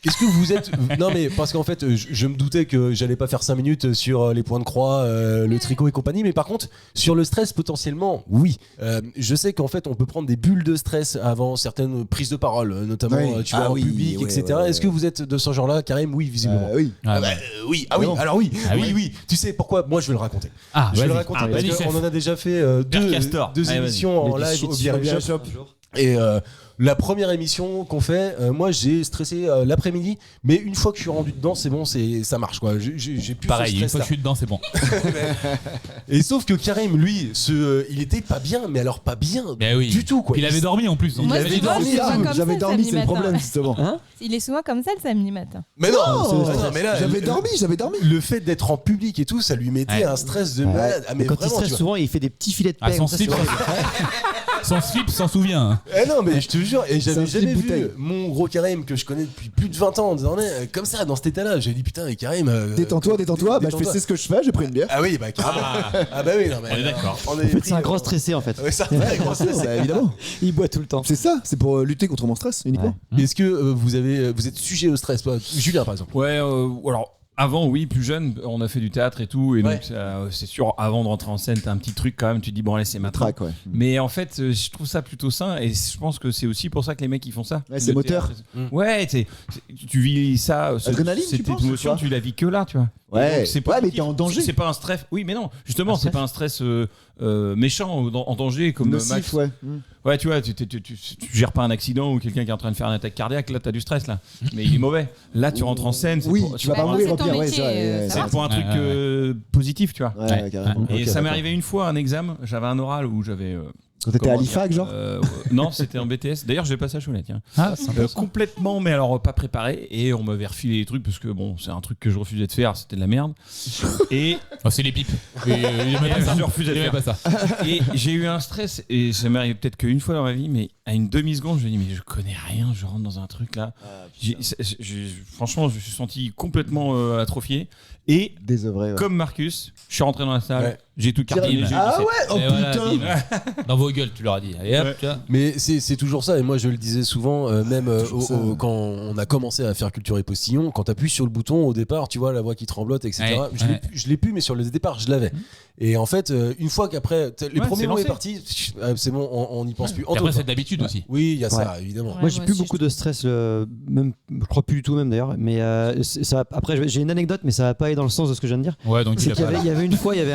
Est-ce que vous êtes. Non, mais parce qu'en fait, je me doutais que j'allais pas faire 5 minutes sur les points de croix, le tricot et compagnie. Mais par contre, sur le stress, potentiellement, oui. Je sais qu'en fait, on peut prendre des bulles de stress avant certaines prises de parole, notamment Oui. tu vois, en Oui, public, ouais, etc. ouais. Est-ce que vous êtes de ce genre-là, Karim? Oui, visiblement. Oui. Ah, bah. Oui, ah oui, Non. alors oui, Ah oui. oui. Tu sais pourquoi? Moi, je vais le raconter. Ah, Je vais le vas-y. raconter Ah, parce vas-y, chef. qu'on en a déjà fait Père Castor. deux Allez, émissions en Les live shit au sur Beer Shop. Et la première émission qu'on fait, moi j'ai stressé l'après-midi, mais une fois que je suis rendu dedans, c'est bon, ça marche quoi. J'ai plus Pareil, ce une fois stress que je suis dedans, c'est bon. Et sauf que Karim, lui, il était pas bien, mais alors pas bien Mais oui. du tout quoi. Puis il avait dormi en plus. donc Moi, il tu avait vois, dormi. c'est pas comme ça, J'avais le dormi, samedi c'est le matin. problème justement. Il est souvent comme ça le samedi matin. Mais non, Non, mais là, j'avais dormi. Le fait d'être en public et tout, ça lui mettait Ouais. un stress de malade. Ah, mais Quand il vraiment, stresse tu vois. souvent, il fait des petits filets de Ah, paix. son comme ça, slip, c'est horrible. son slip s'en souvient. hein. Eh non, mais je te jure, et C'est j'avais un jamais slip vu bouteille. mon gros Karim que je connais depuis plus de 20 ans désormais, comme ça, dans cet état-là. J'ai dit putain, et Karim. Détends-toi. Bah, je fais c'est ce que je fais. J'ai pris une bière. Ah oui, bah carrément. Ah bah oui, non, mais. On est d'accord. On En fait, c'est un grand stressé en fait. Ouais, c'est un vrai grand stress. Bah, évidemment. Il boit tout le temps. C'est ça. C'est pour lutter contre mon stress uniquement. Est-ce que vous êtes sujet au stress, toi, Julien par exemple? Ouais, alors avant, oui, plus jeune, on a fait du théâtre et tout, et Ouais. donc c'est sûr, avant de rentrer en scène, t'as un petit truc quand même, tu te dis bon allez c'est maintenant. Track, ouais. Mais en fait, je trouve ça plutôt sain, et je pense que c'est aussi pour ça que les mecs ils font ça. Ouais, c'est Le moteur. théâtre, Ouais, tu vis ça, Adrénaline, tu cette penses, émotion, ou pas tu la vis que là, tu vois. Ouais. Donc, c'est Ouais, mais positif. t'es en danger. C'est pas un stress. Oui, mais non, justement, c'est pas un stress méchant ou en danger comme Nocif, Max. ouais. Ouais, tu vois, tu gères pas un accident ou quelqu'un qui est en train de faire une attaque cardiaque, là t'as du stress là. Mais il est mauvais. Là tu rentres en scène, c'est Oui, pour- tu vas pas Bah, mourir c'est au ton pire. Ouais, métier, c'est vrai, ça c'est va. pour un truc Ouais. positif, tu vois. Ouais, carrément. Et Ok, ça m'est d'accord. arrivé une fois un examen, j'avais un oral où j'avais. Quand t'étais à comment l'IFAC, dire, genre Non, c'était en BTS. D'ailleurs, j'ai passé à Cholet, tiens. Ah, sympa. Complètement, mais alors pas préparé. Et on m'avait refilé les trucs parce que bon, c'est un truc que je refusais de faire, c'était de la merde. Et Oh, c'est les pipes. Il aimait pas ça. je refusais de Il aimait faire. pas ça. Et j'ai eu un stress, et ça m'est arrivé peut-être qu'une fois dans ma vie, mais à une demi-seconde, je me dis, mais je connais rien, je rentre dans un truc là. Franchement, je me suis senti complètement atrophié. Et Désœuvré. Ouais. comme Marcus, je suis rentré dans la salle, Ouais. j'ai tout cartonné. Bim. Ah ouais. Oh Et voilà, putain. bim. Dans vos gueules, tu leur as dit. Allez hop, Ouais. tu vois. Mais c'est toujours ça, et moi je le disais souvent, même Toujours ça. quand on a commencé à faire Culture et Postillon, quand t'appuies sur le bouton au départ, tu vois la voix qui tremblote, etc. Ouais, ouais. Je l'ai plus, mais sur le départ, je l'avais. Et en fait, une fois qu'après, les Ouais, premiers c'est mots est lancé. parti, c'est bon, on n'y pense plus. Et après, Anto, c'est toi. d'habitude aussi. Oui, il y a ça, évidemment. Ouais, Moi, j'ai moi plus aussi, beaucoup de stress, même, je crois plus du tout même d'ailleurs. Mais ça, après, j'ai une anecdote, mais ça va pas aller dans le sens de ce que je viens de dire. Ouais, donc C'est il qu'il a pas. y avait une fois, il y avait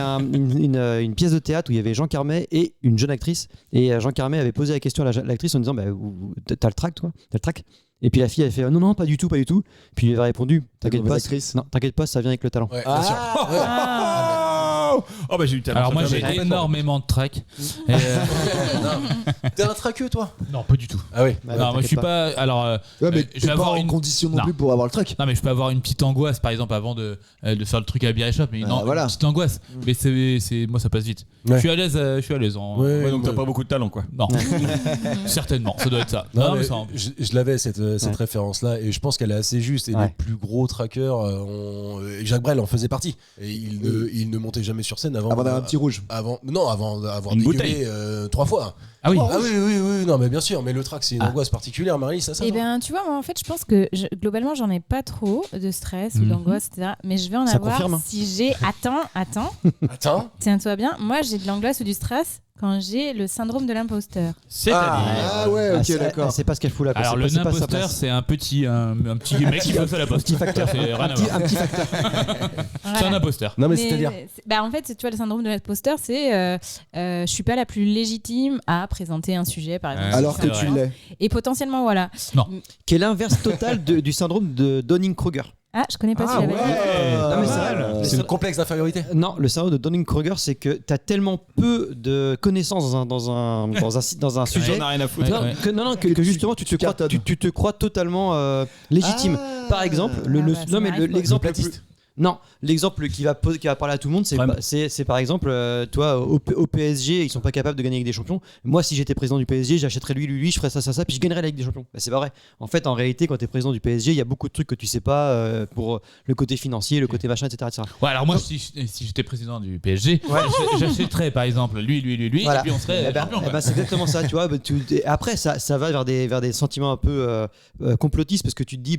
une pièce de théâtre où il y avait Jean Carmet et une jeune actrice. Et Jean Carmet avait posé la question à l'actrice en disant bah, t'as le trac, toi? T'as le trac? Et puis la fille, elle fait non, pas du tout, pas du tout. Puis il avait répondu t'inquiète mauvaise pas, actrice. non, t'inquiète pas, ça vient avec le talent. Ouais, bien sûr. Oh bah j'ai eu le talent. Alors moi, Ça j'ai fait- énormément de trac. Et, T'es un traqueux, toi? Non, pas du tout. Ah oui. Bah, Non, moi, je suis t'inquiète pas. Alors, Ouais, mais je t'es vais pas avoir en une. condition non Non. plus pour avoir le track. Non, mais je peux avoir une petite angoisse, par exemple, avant de faire le truc à la Beer Shop. Mais non, voilà. une petite angoisse. Mais moi, ça passe vite. Ouais. Je suis à l'aise. Je suis à l'aise. Ouais, Ouais, donc t'as ouais. pas beaucoup de talent quoi. Non, certainement. Ça doit être ça. Non, Non, mais mais ça. je l'avais cette référence-là, et je pense qu'elle est assez juste. Et Ouais. les plus gros trackers, Jacques Brel en faisait partie. Et il ne montait jamais sur scène avant Avant d'avoir un petit rouge. avant d'avoir Une dégueulé 3 fois. Ah oui. Ah oui, non, mais bien sûr. Mais le track, c'est une angoisse particulière, Marie, ça. Eh non bien, tu vois, moi, en fait, je pense que globalement, j'en ai pas trop de stress ou Mhm. d'angoisse, etc. Mais je vais en Ça avoir confirme. si j'ai. Attends, Attends. tiens-toi bien. Moi, j'ai de l'angoisse ou du stress quand j'ai le syndrome de l'imposteur. C'est-à-dire. Ah ouais, Ah, ok, c'est- d'accord. c'est pas ce qu'elle fout là. quoi. Alors C'est le pas- c'est pas sa imposteur, place. c'est un petit mec qui passe à la poste. petit facteur. C'est rien à voir. Un petit facteur. C'est un Voilà. imposteur. Non, mais Mais c'est-à-dire. bah, en fait, tu vois, le syndrome de l'imposteur, c'est je suis pas la plus légitime à présenter un sujet, par exemple. Alors c'est que tu vrai. l'es. Et potentiellement, voilà. Qui est l'inverse total du syndrome de Dunning-Kruger. Ah, je connais pas Ah si j'avais dit. Non, mais c'est ouais. vrai. C'est le complexe d'infériorité. Non, le syndrome de Dunning-Kruger, c'est que tu as tellement peu de connaissances dans un sujet. J'en ai rien à foutre. Ouais, ouais. Que justement tu te crois, cartonnes. tu te crois totalement légitime. Par exemple, Ah bah, ça non mais m'arrive pas. l'exemple Le platiste. non, l'exemple qui va parler à tout le monde, Ouais. c'est par exemple, toi au PSG, ils sont pas capables de gagner avec des champions. Moi, si j'étais président du PSG, j'achèterais lui, je ferais ça, puis je gagnerais la Ligue des Champions. Bah, c'est pas vrai. En fait, en réalité, quand tu es président du PSG, il y a beaucoup de trucs que tu sais pas pour le côté financier, le côté machin, etc. Ouais, alors moi, si j'étais président du PSG, j'achèterais par exemple lui, Voilà. et puis on serait Eh ben, champion. eh quoi. ben, c'est exactement ça, tu vois. Bah, et après, ça va vers des sentiments un peu complotistes parce que tu te dis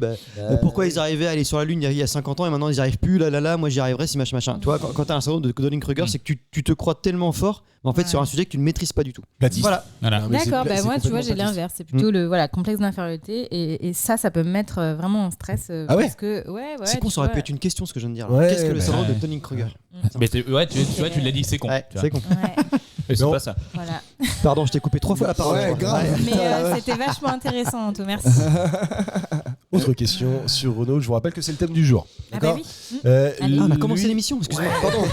pourquoi ils arrivaient à aller sur la Lune il y a 50 ans et maintenant ils n'y arrivent plus. début, là, moi j'y arriverai si machin. Tu vois, quand t'as un syndrome de Dunning-Kruger, c'est que tu te crois tellement fort, mais en fait, sur un sujet que tu ne maîtrises pas du tout. Baptiste. Voilà. Voilà. Non, mais D'accord, c'est moi tu vois complètement j'ai Baptiste. l'inverse, c'est plutôt le complexe d'infériorité et ça peut me mettre vraiment en stress Ah ouais parce que C'est con, tu ça aurait vois. pu être une question ce que je viens de dire. là. Ouais, Qu'est-ce que le bah, syndrome de ouais. Dunning-Kruger Mais tu vois, tu l'as dit, c'est con. Ouais, tu vois. c'est con. Ouais, Et c'est Non. pas ça. voilà. Pardon, je t'ai coupé 3 fois la parole. Ouais, je crois. grave. Mais c'était vachement intéressant, Anto, merci. Autre question sur Renault. Je vous rappelle que c'est le thème du jour. Ah bah D'accord. oui. Euh, Allez. Ah, on a lui- commencé l'émission, excuse-moi. Pardon.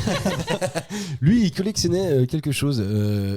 Lui, il collectionnait quelque chose.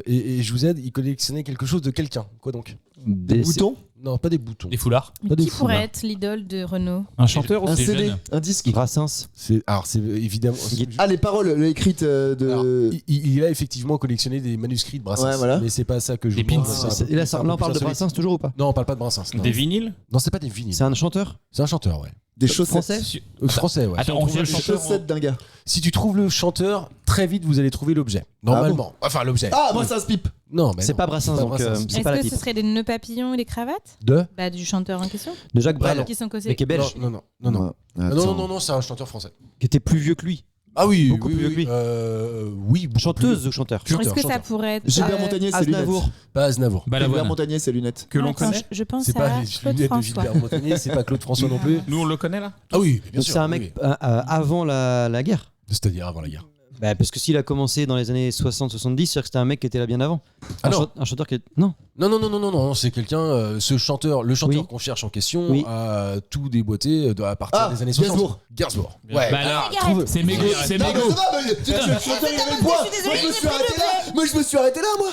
Et je vous aide, il collectionnait quelque chose de quelqu'un. Quoi donc? Des boutons, Non, pas des boutons. Des foulards. Mais Pas des qui pourrait foulards. être l'idole de Renault? Un chanteur un des CD, jeunes. un disque. Brassens. C'est évidemment. Ah, les paroles écrites Alors, de. il a effectivement collectionné des manuscrits de Brassens. Ouais, voilà. Mais c'est pas ça que je Des vous demande, pins. c'est un peu Et plus- là, c'est un là, peu on parle plus de insolite. Brassens toujours ou pas Non, on parle pas de Brassens. Non, Des vinyles Non, c'est pas des vinyles. C'est un chanteur C'est un chanteur, ouais. Des chaussettes. français Français, ouais. Attends, on trouve cherche le Des chanteur, chaussettes d'un gars. Si tu trouves le chanteur, très vite vous allez trouver l'objet. Normalement. Enfin, l'objet. Ah, moi, c'est un spip. Non, mais C'est non. pas Brassens, pas donc Brassens. c'est Est-ce pas la que ce pipe. serait des nœuds papillons et des cravates De Bah du chanteur en question. De Jacques Brel, Qui sont causés. mais qui est belge, Non, non, non, non. Attends. Non, c'est un chanteur français. qui était plus vieux que lui. Ah oui, Beaucoup oui, plus vieux que lui. Oui, beaucoup Chanteuse plus ou chanteur Chanteur, Est-ce que ça chanteur. pourrait être Gilbert Montagnier, ses lunettes. Aznavour. vieux. Pas Aznavour. Gilbert Balavoine. Montagnier, ses lunettes. que l'on Attends, connaît. je pense C'est à pas les Claude lunettes de François. Gilbert Montagnier, c'est pas Claude François non plus. Nous, on le connaît là Ah oui, bien Donc sûr. c'est un oui, mec oui. avant la guerre. C'est-à-dire avant la guerre. Bah, parce que s'il a commencé dans les années 60-70, c'est-à-dire que c'était un mec qui était là bien avant. Ah non. Un chanteur qui est... Non. Non, c'est quelqu'un, le chanteur Oui. qu'on cherche en question Oui. a tout déboîté à partir Ah, des années 60. Gainsbourg. Gainsbourg. Bah alors, trouve- c'est mégo, c'est Non, mais mégo. ça va, mais tu le chanteur, il avait le point. Moi, je me suis arrêté là. Moi, je me suis arrêté là, moi.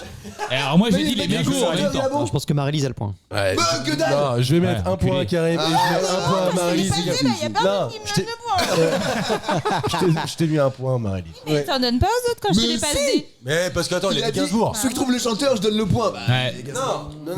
Alors moi j'ai Mais dit il les est bien mégots joué, en même il a temps. bon. Non, je pense que Marie-Lise a le point. Ouais, Bah, que dalle. non, je vais mettre Ouais, un point à enculé. Karim et je mets un point à Marie-Lise. Non, je t'ai mis un point, Marie-Lise. Mais t'en donnes pas aux autres quand je te Mais les passe si. des. Mais parce qu'attends, il a dit dit, Gainsbourg. ceux qui trouvent le chanteur, je donne le point. Bah, Ouais.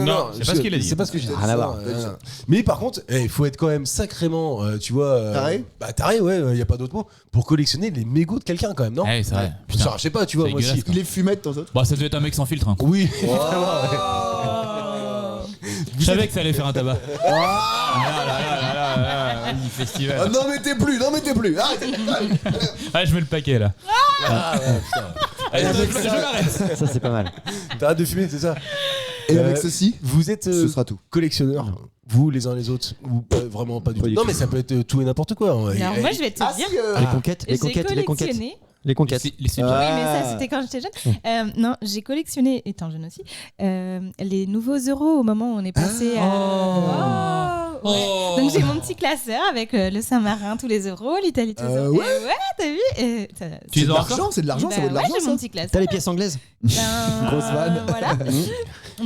Non, c'est pas ce qu'il a dit. C'est pas ce que j'ai dit. Rien à voir. Non. Mais par contre, il faut être quand même sacrément, tu vois. Taré. Bah taré, ouais, il y a pas d'autre mot. Pour collectionner les mégots de quelqu'un quand même, non? Ouais, c'est vrai. Putain, Putain. je sais pas, tu vois, C'est moi dégueulasse, si. quoi. il est fumette, ton autre. Bon, ça devait être un mec sans filtre. Hein. Oui. Je savais que ça allait faire un tabac. Festival. Ah, n'en mettez plus, n'en mettez plus. Arrêtez. Ah, je mets le paquet là. Allez, je l'arrête. Ça, c'est pas mal. T'arrêtes de fumer, c'est ça? Et avec ceci, Vous êtes ce sera tout. collectionneurs, vous les uns les autres, ou pas, vraiment pas du tout. Non, mais ça peut être tout et n'importe quoi. Hein. Alors moi je vais te Ah, dire. si, Les conquêtes, les J'ai conquêtes, les conquêtes. collectionné. Les conquêtes. Les sujets. Oui, Ah. mais ça c'était quand j'étais jeune. Non, j'ai collectionné, étant jeune aussi, les nouveaux euros au moment où on est passé à. Oh, ouais. Oh. Donc j'ai mon petit classeur avec le Saint-Marin, tous les euros, l'Italie, tous les euros. ouais. Et ouais, t'as vu et Tu C'est les de as l'argent, encore c'est de l'argent, ça bah vaut de ouais, l'argent, j'ai ça. mon petit classeur. T'as les pièces anglaises Ben, Grosse vanne. Voilà.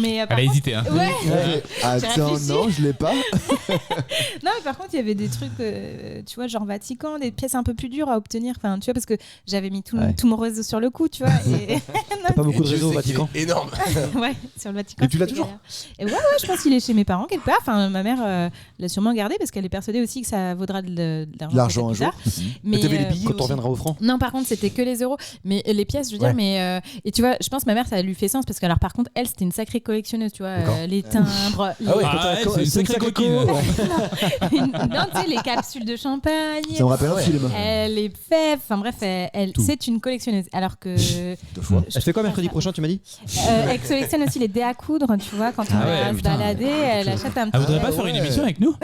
Mais par Elle a contre- hésité, hein. Ouais. Ouais. Attends, réfléchi. non, je l'ai pas. Non, mais par contre, il y avait des trucs, tu vois, genre Vatican, des pièces un peu plus dures à obtenir. Enfin, tu vois, parce que j'avais mis tout mon réseau sur le coup, tu vois. Et... T'as pas beaucoup de Dieu réseaux au sait qu'il Vatican. est énorme. ouais, sur le Vatican. Et tu l'as c'était toujours galère. Et ouais, je pense qu'il est chez mes parents quelque part. Enfin, ma mère l'a sûrement gardé parce qu'elle est persuadée aussi que ça vaudra de L'argent un plus jour. tard. Mais t'avais les billets Quand on aussi. reviendra au franc. Non, par contre, c'était que les euros. Mais les pièces, je veux dire, Ouais. mais. Et tu vois, je pense que ma mère, ça lui fait sens parce que, alors, par contre, elle, c'était une sacrée collectionneuse, tu vois. D'accord. Les timbres. Ah ouais, Ah ouais, c'est une sacrée coquine. non, tu sais, les capsules de champagne. Ça me rappelle un film. Elle est fève. Enfin, bref, elle Tout. c'est une collectionneuse. Alors que. Deux fois. Elle fait quoi mercredi prochain, tu m'as dit Elle collectionne aussi les dés à coudre, tu vois, quand on Ah ouais, va se putain. balader, elle achète un petit. Ah, voudrait pas faire une émission avec nous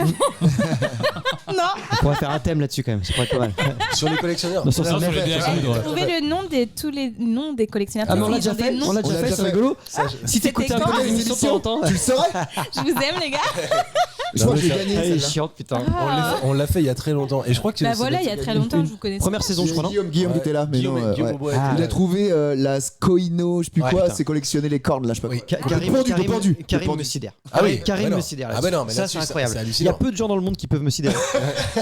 Non, On pourrait faire un thème là-dessus quand même, ça pourrait être pas mal. Sur les collectionneurs. Non, sur Non, ça, sur les dés à coudre. trouver le nom tous les noms des collectionneurs. Ah mais on l'a Ils déjà ont des fait, noms. on l'a déjà fait, c'est rigolo. Si t'écoutais un quand peu les émissions de temps en temps, Tu le saurais? Je vous aime, les gars. Je crois que j'ai ça- gagné. elle est celle-là. chiante putain. On l'a fait il y a très longtemps. Et je crois que Bah ça voilà, doit il y a être très une- longtemps, je vous connaissais. Première saison, je crois, non Guillaume qui était là, mais Guillaume, non. Guillaume ouais. Aubois Ah, était Il là. a trouvé la Scoino, je sais plus Ouais, quoi, putain. c'est collectionner les cornes là, je sais pas quoi. Karim, pendu, Karim, pendu. Karim Pendu. me sidère. Ah oui, Karim bah non. me sidère. Ah bah non, mais ça là-dessus, c'est c'est incroyable. Il y hallucinant. a peu de gens dans le monde qui peuvent me sidérer.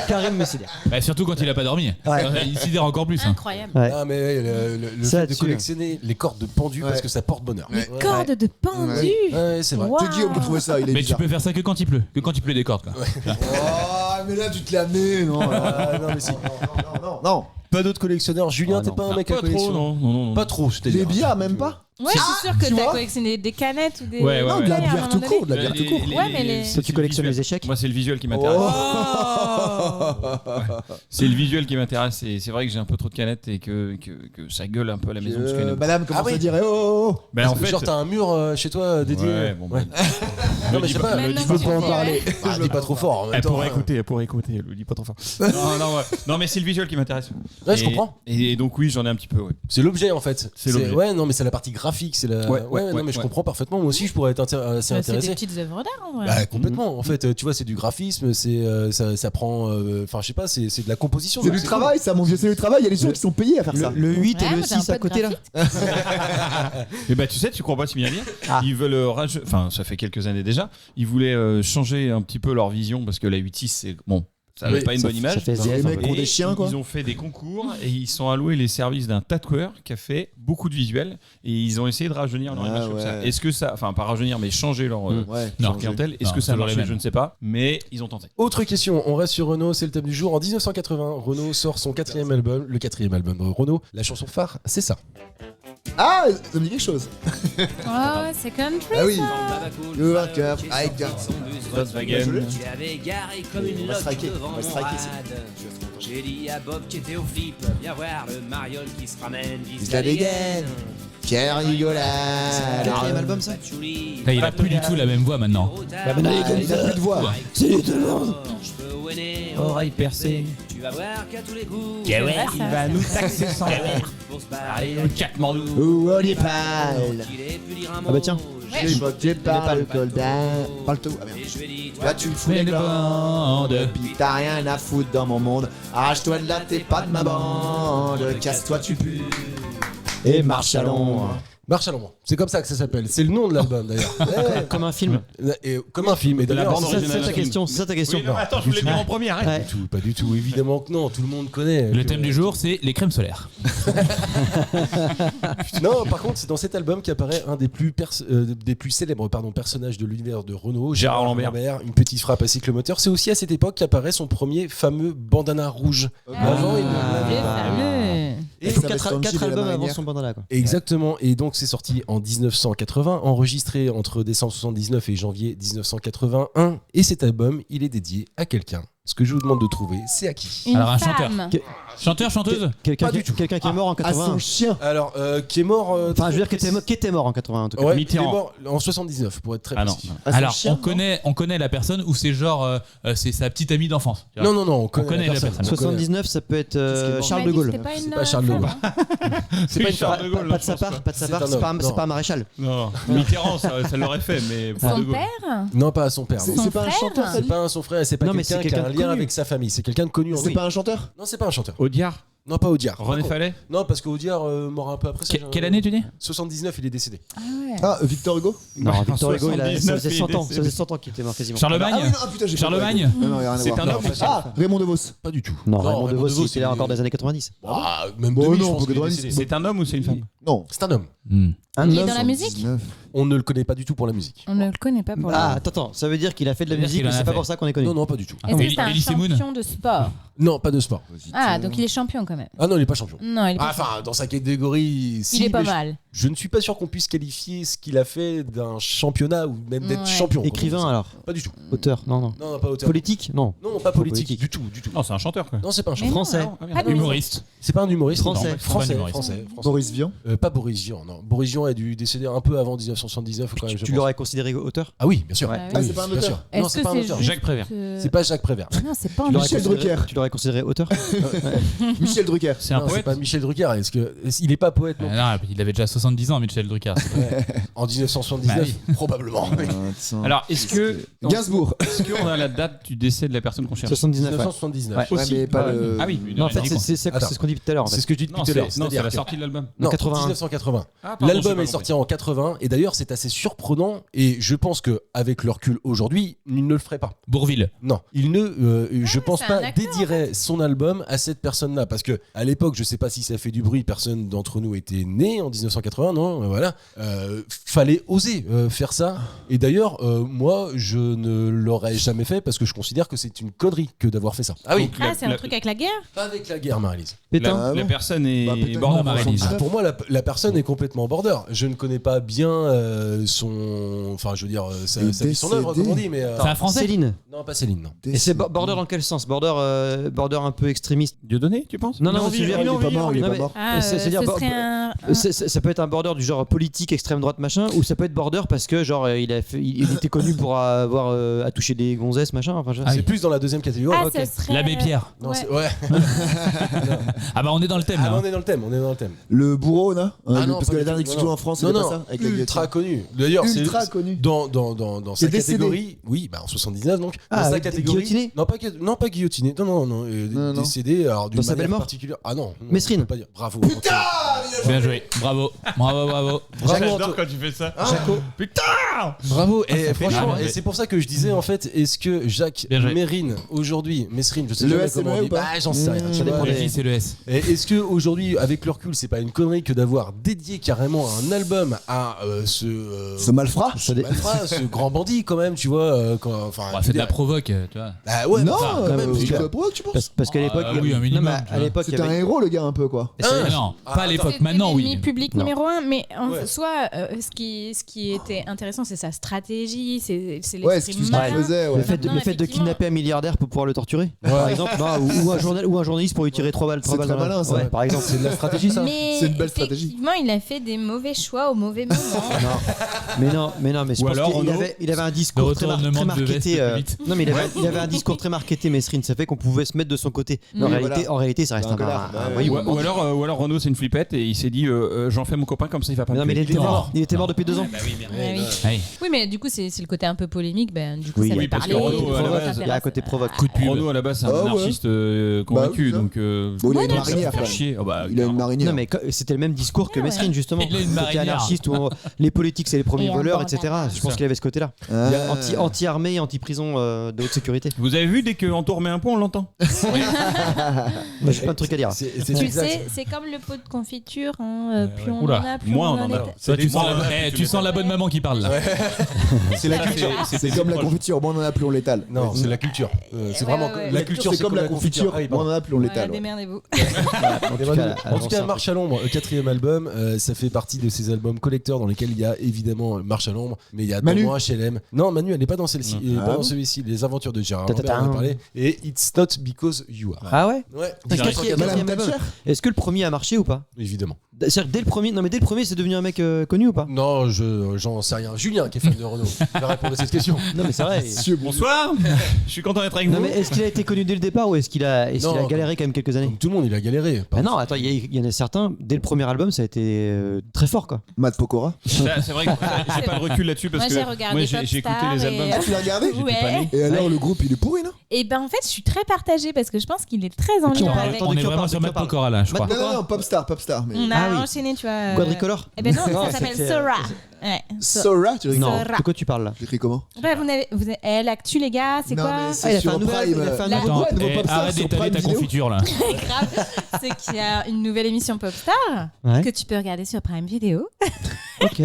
Karim me sidère. Bah, surtout quand il a pas dormi. Ouais. Il sidère encore plus. Hein. Incroyable. Ouais. Ah mais le Ça fait de là-dessus. collectionner les cordes de pendu Ouais. parce que ça porte bonheur. Ouais. Corde de pendu. Ouais, c'est vrai. Wow. Que Guillaume peut trouver ça, il est Mais tu bizarre. peux faire ça que quand il pleut. Que quand il pleut des cordes, quoi. Oh, mais là tu te l'as amené, non. Ah, non mais si. Non. Pas d'autres collectionneurs. Julien, Ah, t'es non. pas un mec Pas à trop, collection. non. Pas trop, je t'ai dit. Les bières, même pas. Ouais, je suis sûre que tu t'as vois collectionné des canettes ou des. Ouais, Non, de la à un bière moment tout donné. court, de la bière tout court. Ouais, mais les- Toi, tu collectionnes les échecs. Moi, c'est le visuel qui m'intéresse. Oh. C'est le visuel qui m'intéresse. Et c'est vrai que j'ai un peu trop de canettes et que ça gueule un peu à la maison. parce qu'il y en a beaucoup. Madame commence Ah oui. à dire oh. Ben, en fait, genre t'as un mur chez toi dédié. Ouais, bon, Ouais. bah, Non mais je sais pas. Maintenant, Je veux tu pas en sais, parler. ouais. Je dis pas trop fort. En même Elle temps, pourrait écouter, elle le dit pas trop fort. Non, mais c'est le visuel qui m'intéresse. Ouais, je Et- comprends. Et donc, oui, j'en ai un petit peu, ouais. C'est l'objet en fait. C'est l'objet. Ouais, non, mais c'est la partie graphique. C'est la. Ouais, non, mais je ouais. comprends parfaitement. Moi aussi, je pourrais être assez Bah, c'est des intéressé. petites œuvres d'art en vrai. Bah, complètement. En fait, tu vois, c'est du graphisme. Ça prend. Enfin, je sais pas. C'est de la composition. C'est donc du travail, ça, mon vieux, c'est du travail. Il y a des gens qui sont payés à faire ça. Le 8 Ouais, et le moi, j'ai un 6 à pote côté là. graphiste. Mais bah, tu sais, tu crois pas si bien dire. Ah. Ils veulent enfin, ça fait quelques années déjà. Ils voulaient changer un petit peu leur vision parce que la 8.6, c'est bon. Ça n'avait Oui, pas une Ça bonne image. fait Les SDF. un mecs peu. ont Et des chiens, quoi. Ils ont fait des concours et ils sont alloués les services d'un tatoueur qui a fait beaucoup de visuels et ils ont essayé de rajeunir leur Ah image comme ça. ouais. Est-ce que ça, enfin pas rajeunir mais changer leur, Ouais. Non. leur clientèle, est-ce Non, que ça a toujours les marché? mêmes. Je ne sais pas, mais ils ont tenté. Autre question, on reste sur Renault, c'est le thème du jour. En 1980, Renault sort son quatrième album, le quatrième album de Renault. La chanson phare, c'est ça. Ah, ça me dit quelque chose. Oh, c'est country. Ah oui. ça. You work up, I got. Volkswagen. Tu avais garé comme une On va loque striker, devant on va mon striker, rad. J'ai dit à Bob qui était au flip, viens voir le mariole qui se ramène, vise Vise la la dégaine. dégaine. Pierre rigolade. Quatrième album ça Patchouli, Là, il a plus du tout la même voix maintenant. Bah maintenant il a plus de voix. Salut tout le monde. Cheveux au nez, Oreille percée. tu vas voir qu'à tous les coups. C'est vrai, ça. va nous taxer sans Pour se barrer, quatre mandous. Ouh, on est pâle. qu'il ait pu dire un mot. Ah bah tiens. Je voté par le colda. Parle tout. Ah merde. Et je lui ai dit, Là tu me fous Mais les les glandes. bandes. Pis t'as rien à foutre dans mon monde. Arrache-toi de là, t'es pas de ma bande. Casse-toi, tu pues. Et marche à l'ombre. Marche à l'ombre. C'est comme ça que ça s'appelle. C'est le nom de l'album d'ailleurs. Comme un film. Et, comme un film. Et La d'ailleurs, bande c'est- C'est originale ça ta d'un question. C'est ça ta question. Oui, non, attends, je voulais dire en premier, arrête. Ouais. Pas du tout, pas du tout. Évidemment que non, tout le monde connaît. Le thème du jour, c'est les crèmes solaires. Non, par contre, c'est dans cet album qu'apparaît un des plus célèbres personnages de l'univers de Renault, Gérard Lambert. Une petite frappe à cyclomoteur. C'est aussi à cette époque qu'apparaît son premier fameux bandana rouge. Avant, il ne l'avait Le pas. fameux. Il faut Elisabeth 4 Tanji de la albums avant Marinière. son bandana quoi. Exactement, et donc c'est sorti en 1980, enregistré entre décembre 79 et janvier 1981, et cet album, il est dédié à quelqu'un. Ce que je vous demande de trouver, c'est à qui? Une Alors, un femme. Chanteur, chanteuse Quelqu'un Pas du tout. quelqu'un qui est mort en À 81. son chien. Alors, qui est mort... Enfin, je veux dire qui était mort en 81 en tout cas. Ouais, il est Mitterrand. mort en 79, pour être très Ah non. précis. À son Alors, chien, on connaît la personne ou c'est genre, c'est sa petite amie d'enfance. Non, non, non, on connaît connaît la la personne. personne. on connaît. 79, ça peut être mort Charles Tu de m'as dit Gaulle. que c'était pas une C'est pas Charles de femme, Gaulle. hein. C'est pas une Charles femme. de Gaulle, Pas de je sa pense part, pas. pas de sa C'est part. un C'est pas homme, c'est non. pas un maréchal. Non, Mitterrand, ça l'aurait fait, mais pour Son De Gaulle. père. Non, pas à son père. non. C'est pas un frère chanteur, ça C'est dit. pas son frère, et c'est pas Non, mais quelqu'un c'est qui a un quelqu'un de lien connu. avec sa famille. C'est quelqu'un de connu en C'est pas un chanteur. Non, c'est pas un chanteur. Audiard, Non, pas Audiard. René Fallet. Non, parce qu'Audiard mort un peu après ça. Quelle année tu dis 79, il est décédé. Ah ouais. Ah, Victor Hugo. Non, Ouais, Victor Hugo, ça 79, faisait il est 100 ans. décédé. Ça faisait 100 ans qu'il était mort quasiment. Charlemagne Ah oui, non, putain, j'ai pas Charlemagne Non, non, rien à C'est voir. un Non. homme aussi. Ah, Raymond DeVos. Pas du tout. Non, Raymond Raymond DeVos, DeVos, il était là encore des années 90. Ah, même Bon, 2000, non, je pense parce que qu'il est 90, décédé. C'est un homme ou c'est une femme? Non. C'est un homme. Un Il est homme. dans la musique 19. On ne le connaît pas du tout pour la musique. On ne le connaît pas pour Ah, le attends, ça veut dire qu'il a fait de la Ça veut dire musique, qu'il mais en a c'est pas fait. pour ça qu'on est connu. Non, non, pas du tout. Est-ce que Eli- c'est un Elise Moon. champion de sport? Non, pas de sport. Ah, donc il est champion quand même. Ah non, il est pas champion. Non, il est pas Enfin, dans sa catégorie, si, Il est pas mais je- mal. Je ne suis pas sûr qu'on puisse qualifier ce qu'il a fait d'un championnat ou même d'être Ouais. champion. Écrivain alors. Pas du tout. Auteur. Non, non. Non, non, pas auteur. Politique. Non. Non, non, pas politique. politique. Du tout, du tout. Non, c'est un chanteur quoi. Non, c'est pas un Mais chanteur. non, Français. alors, pas de- Humoriste. C'est pas un humoriste. Français. Non, français, humoriste. français. Boris Vian. Pas Boris Vian, non. Boris Vian a dû décéder un peu avant 1979 quand même. je Tu pense. l'aurais considéré auteur? Ah oui, bien sûr. Ouais. Ah, c'est pas un bien auteur. sûr. Non, Est-ce c'est que pas un c'est auteur. juste, Jacques Prévert. C'est pas Jacques Prévert. Non, c'est pas un Tu l'aurais Michel considéré- Drucker. Tu l'aurais considéré auteur? Michel Drucker. C'est un Non, c'est poète. pas Michel Drucker. Est-ce que il est pas poète non Non, il avait déjà 70 ans, Michel Drucker. En 1979, Bah probablement. Alors, est-ce que Gainsbourg. est-ce qu'on a la date du décès de la personne qu'on cherche? 79. ouais. 1979. Ouais. Ouais, Aussi. mais pas le. Ah oui. Non, en fait, Attends. c'est ce qu'on dit tout à l'heure. En C'est fait. ce que je dis depuis Non, tout à c'est l'heure. non, c'est c'est-à-dire la que- sortie de l'album. Non, 81. 1980. Ah, pardon, j'ai L'album pas est compris. sorti en 80 et d'ailleurs c'est assez surprenant et je pense que avec le recul aujourd'hui, il ne le ferait pas. Bourville. Non, il ne, je pense c'est un pas acteur, dédierait son album à cette personne-là parce que à l'époque, je sais pas si ça fait du bruit, personne d'entre nous était né en 1980. 80, non, voilà. Fallait oser faire ça. Et d'ailleurs, moi, je ne l'aurais jamais fait parce que je considère que c'est une connerie que d'avoir fait ça. Ah oui. Ah, c'est un truc avec la guerre? Pas avec la guerre, Marie-Lise. Pétain. La personne est Pétain. border Non, Marie-Lise. Marie-Lise. Pour moi, la personne est complètement border. Je ne connais pas bien son... Enfin, je veux dire, sa vie, son œuvre, comme on dit, mais... C'est un français. Céline. Non, pas Céline, non. Et c'est border dans quel sens? Border un peu extrémiste. Dieudonné, tu penses? Non, Il est pas mort, il est Non, pas mais- mort. Ah, C'est-à-dire, ce serait un... ça peut être un border du genre politique extrême droite machin, ou ça peut être border parce que genre il était connu pour avoir à toucher des gonzesses machin. Enfin, C'est plus dans la deuxième catégorie. Ah, ok. ce serait... L'abbé Pierre. Non, Ouais. c'est... Ouais. Ah bah on est dans le thème Ah, là. mais on est dans le thème, on est dans le thème. Le bourreau, là Ah non, parce pas que la du dernière tout, qui joue non. en France, Non, c'était non, pas ça avec la ultra guillotine. connu. D'ailleurs, Ultra c'est connu. dans Qui sa est décédé. catégorie. Oui, bah en 79 donc. Ah, dans sa avec catégorie. guillotiné Non, pas guillotiné. Non. Non. Décédé. Alors d'une Dans sa belle manière mort particulière. Ah non. Mesrine. je peux pas dire. Bravo. Bien joué. Bravo. Bravo. J'adore quand tu fais ça. Jaco. Putain. Bravo. Et franchement, mal. et c'est pour ça que je disais en fait, est-ce que Jacques Bien joué. Mérine aujourd'hui, Mesrine, je sais Le jamais S, comment c'est on le dit. ou pas Bah, j'en sais rien. Ça dépend Le des- J, c'est le S. Et est-ce que aujourd'hui, avec le recul, c'est pas une connerie que d'avoir dédié carrément un album à Ce malfrat. malfrat, ce grand bandit quand même, tu vois enfin, Bah, c'est de la provoque, tu vois. Ah ouais, Non, enfin, quand même, tu tu vois. l'as pas, tu penses Parce qu'à l'époque, oui, un minimum, non, mais tu à vois. l'époque, il y C'était un avait. héros, le gars, un peu, quoi. Ah, non, pas à l'époque. Maintenant, L'ennemi oui. public Non. numéro 1, mais en Ouais. soi, ce qui était intéressant, c'est sa stratégie, c'est Ouais, ce l'esprit qu'il malin. faisait, ouais. Le fait de Effectivement. kidnapper un milliardaire pour pouvoir le torturer, par exemple, non, ou un journaliste pour lui tirer 3 balles. C'est très dans la- malin, ça. Ouais, par exemple. C'est de la stratégie ça. Mais C'est une belle stratégie. effectivement, il a fait des mauvais choix au mauvais moment. Mais je Ou pense alors, qu'il Renaud, il avait un discours le très retournement de marketé. veste plus vite. Non, mais il avait un discours très marketé, Mesrine. Ça fait qu'on pouvait se mettre de son côté. Mais Oui, voilà. en réalité, ça reste Un un connard. un Ouais, voyou. Ou alors Renaud c'est une flippette et il s'est dit j'en fais mon copain comme ça il va pas Mais me non, mais il tuer. était mort. Il était mort depuis 2 ans. Ouais, oui. Allez, Oui, mais du coup, c'est le côté un peu polémique. Ben, du coup, Oui, ça oui, lui parce que parlait. Renaud, à la base, Il y a un côté provoque. coup de pub. Renaud à la base c'est un Ah ouais. anarchiste Bah convaincu oui, ça. donc Bon, il a une ça me marinière, fait quand chier. Ah bah, Il a une marinière. Non, mais c'était le même discours que Mesrine, justement. Il a une Côté marinière. anarchiste, où les politiques, c'est les premiers Et un voleurs, bandana. etc. Je pense qu'il avait ce côté-là. Ah. Anti-armée, anti-prison de haute sécurité. Vous avez vu dès qu'on tourne un pont on l'entend. Moi, j'ai plein de trucs à dire. C'est Tu exact. sais, c'est comme le pot de confiture. Hein, plus on Oula. en a, plus Moins on on en en a. a. Toi, tu sens des- tu sens la bonne maman qui parle là. C'est la culture. C'est comme la confiture. Bon, on en a plus, on l'étale. Non, c'est la culture. C'est Ouais, vraiment ouais, ouais. la culture, c'est comme la confiture. Ah oui, Bon, on pardon. en a plus, on Voilà, l'étale. ouais. démerdez-vous. En tout cas, Marche à l'ombre, 4e album, ça fait partie de ces albums collecteurs dans lesquels il y a évidemment Marche à l'ombre, mais il y a Manu. Dans mon HLM. Non, Manu, elle n'est pas dans celle-ci, elle est Ah pas bon dans celui-ci. Les aventures de Gérard Ta-ta-ta. Lambert, on en a parlé. Et It's Not Because You Are. Ah ouais. Ouais, Quatrième Madame album. Thatcher. Est-ce que le premier a marché ou pas? évidemment. C'est-à-dire que dès le premier, c'est devenu un mec connu ou pas? Non, j'en sais rien. Julien qui est fan de Renault va répondre à cette question. Non, mais c'est vrai. Bonsoir. Je suis content d'être avec Non, vous. mais est-ce qu'il a été connu dès le départ ou est-ce qu'il a Non. galéré quand même quelques années? Comme tout le monde, il a galéré. Ah non, attends, il y en a certains, dès le premier album, ça a été très fort quoi. Matt Pokora. C'est vrai que j'ai pas le recul là-dessus parce Moi, que j'ai regardé j'ai écouté Popstar les et- albums. Ah, tu l'as regardé J'étais pas Ouais. né. Et alors, le groupe, il est pourri, non? Et ben en fait, je suis très partagée parce que je pense qu'il est très en Qui lien on parle avec. Attends, On de est qui on vraiment parle, sur de qui Matt on parle Pokora là, je crois. Non, Popstar. Mais. On a Ah oui. enchaîné, tu vois. Quadricolore. Eh ben non, Non, ça s'appelle c'était- Sora. Ouais. Sora, tu rigoles. Non, Sora. de quoi tu parles là? J'écris comment? Ouais, elle actu les gars, c'est Non, quoi mais Ah, c'est il a fait sur un nouvel- Prime. il a fait un La- nouveau- Attends, Ouais, nouveau Popstar arrête sur d'étaler Prime ta Vidéo. confiture là. grave, c'est qu'il y a une nouvelle émission Popstar Ouais. que tu peux regarder sur Prime Video. Ok.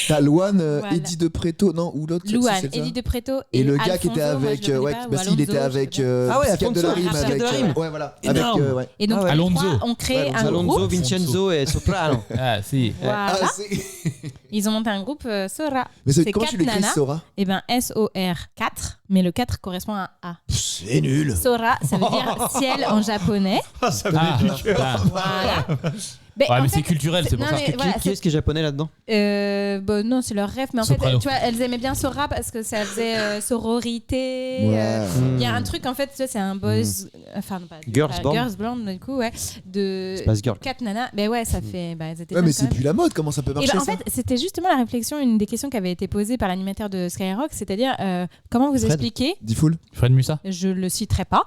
T'as Louane, Voilà. Eddie de Preto, non, ou l'autre. Louane, c'est ça Eddie de Preto Et le Alfonso, gars qui était moi, je avec. le connais Ouais, pas, ou bah si, il était Alonso, avec. je sais pas. Ah ouais, Psychiatre de la Alfonso, rime. Psychiatre Avec, de la rime. ouais, voilà. Énorme. Avec. Ouais. Et donc Ah ouais. les Alonso. trois ont créé Ouais, un Alonso, groupe. Vincenzo et Soprano. Ah si. Voilà. Ah, c'est. Ils ont monté un groupe Sora. Mais C'est comment tu 4 l'écris, nanas. Sora? Et ben SOR 4, mais le 4 correspond à un A. C'est nul. Sora, ça veut dire ciel en japonais. Ah, ça Ah, venait du cœur. ah. Voilà. Ouais, en mais fait, c'est culturel, c'est pour non, ça. mais voilà, Qui est-ce qui est japonais là-dedans? bon, non, c'est leur rêve, mais en Soprano. fait, tu vois, elles aimaient bien Sora parce que ça faisait sororité. Ouais. Il y a un truc, en fait, tu vois, c'est un boys. Enfin, non, pas. Girls pas- Band. Girls Band, du coup, ouais. De Spice Girl. 4 nanas. Ben ouais, ça fait. Bah, elles étaient Ouais, bien mais quand c'est même. plus la mode, comment ça peut Et marcher ben, en ça? fait, c'était justement la réflexion, une des questions qui avait été posée par l'animateur de Skyrock, c'est-à-dire comment vous Fred. expliquer, Diffoul. Fred Musa. je le citerai pas,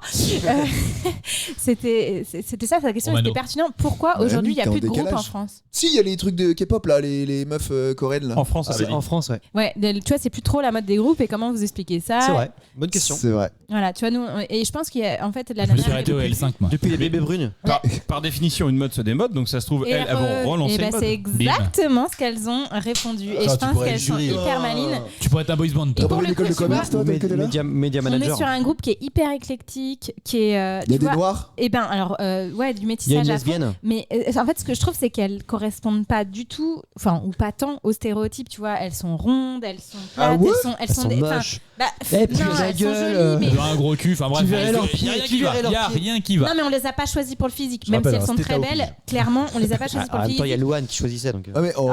c'était ça sa question, Romano. c'était pertinent. Pourquoi Ouais, aujourd'hui il y a lui, plus de groupe en décalage. France. Si, il y a les trucs de K-pop là, les meufs coréennes là. En France, Ah, c'est en France, ouais. Ouais, tu vois, c'est plus trop la mode des groupes et comment vous expliquez ça. C'est vrai. Bonne question. C'est vrai. Voilà, tu vois, nous, et je pense qu'il y a en fait la Je me nana. suis arrêté au L5, moi. Depuis les bébés brunes. Par définition, une mode se démode, donc ça se trouve, elles vont relancer et une mode. c'est exactement ce qu'elles ont répondu. Et Ça, je tu pense pourrais qu'elles sont jurer. hyper malines. Tu pourrais être un boys band, T'as toi. pas Pour une le école de coup, tu commerce toi, Tony Codella? Média On est manager. sur un groupe qui est hyper éclectique, qui est. Il y a tu des vois, noirs. et ben alors ouais, du Il y a métissage une à fond. lesbienne. Mais en fait, ce que je trouve, c'est qu'elles correspondent pas du tout, enfin, ou pas tant aux stéréotypes, tu vois. Elles sont rondes, elles sont plates, Ah ouais elles sont enfin, moches. bah, Eh, puis non, la elles gueule, sont jolies, mais... Ils ont un gros cul, enfin bref. Qui verrait leurs Il y a pieds, rien qui qui va. verrait Il y a leurs pieds. rien qui va. Non, mais on les a pas choisis pour le physique, Je même si rappelle, elles sont c'était très au belles. pige. Clairement, on les a pas choisies pour En le même temps, il y a physique. Louane qui choisissait. Donc. Ah mais oh,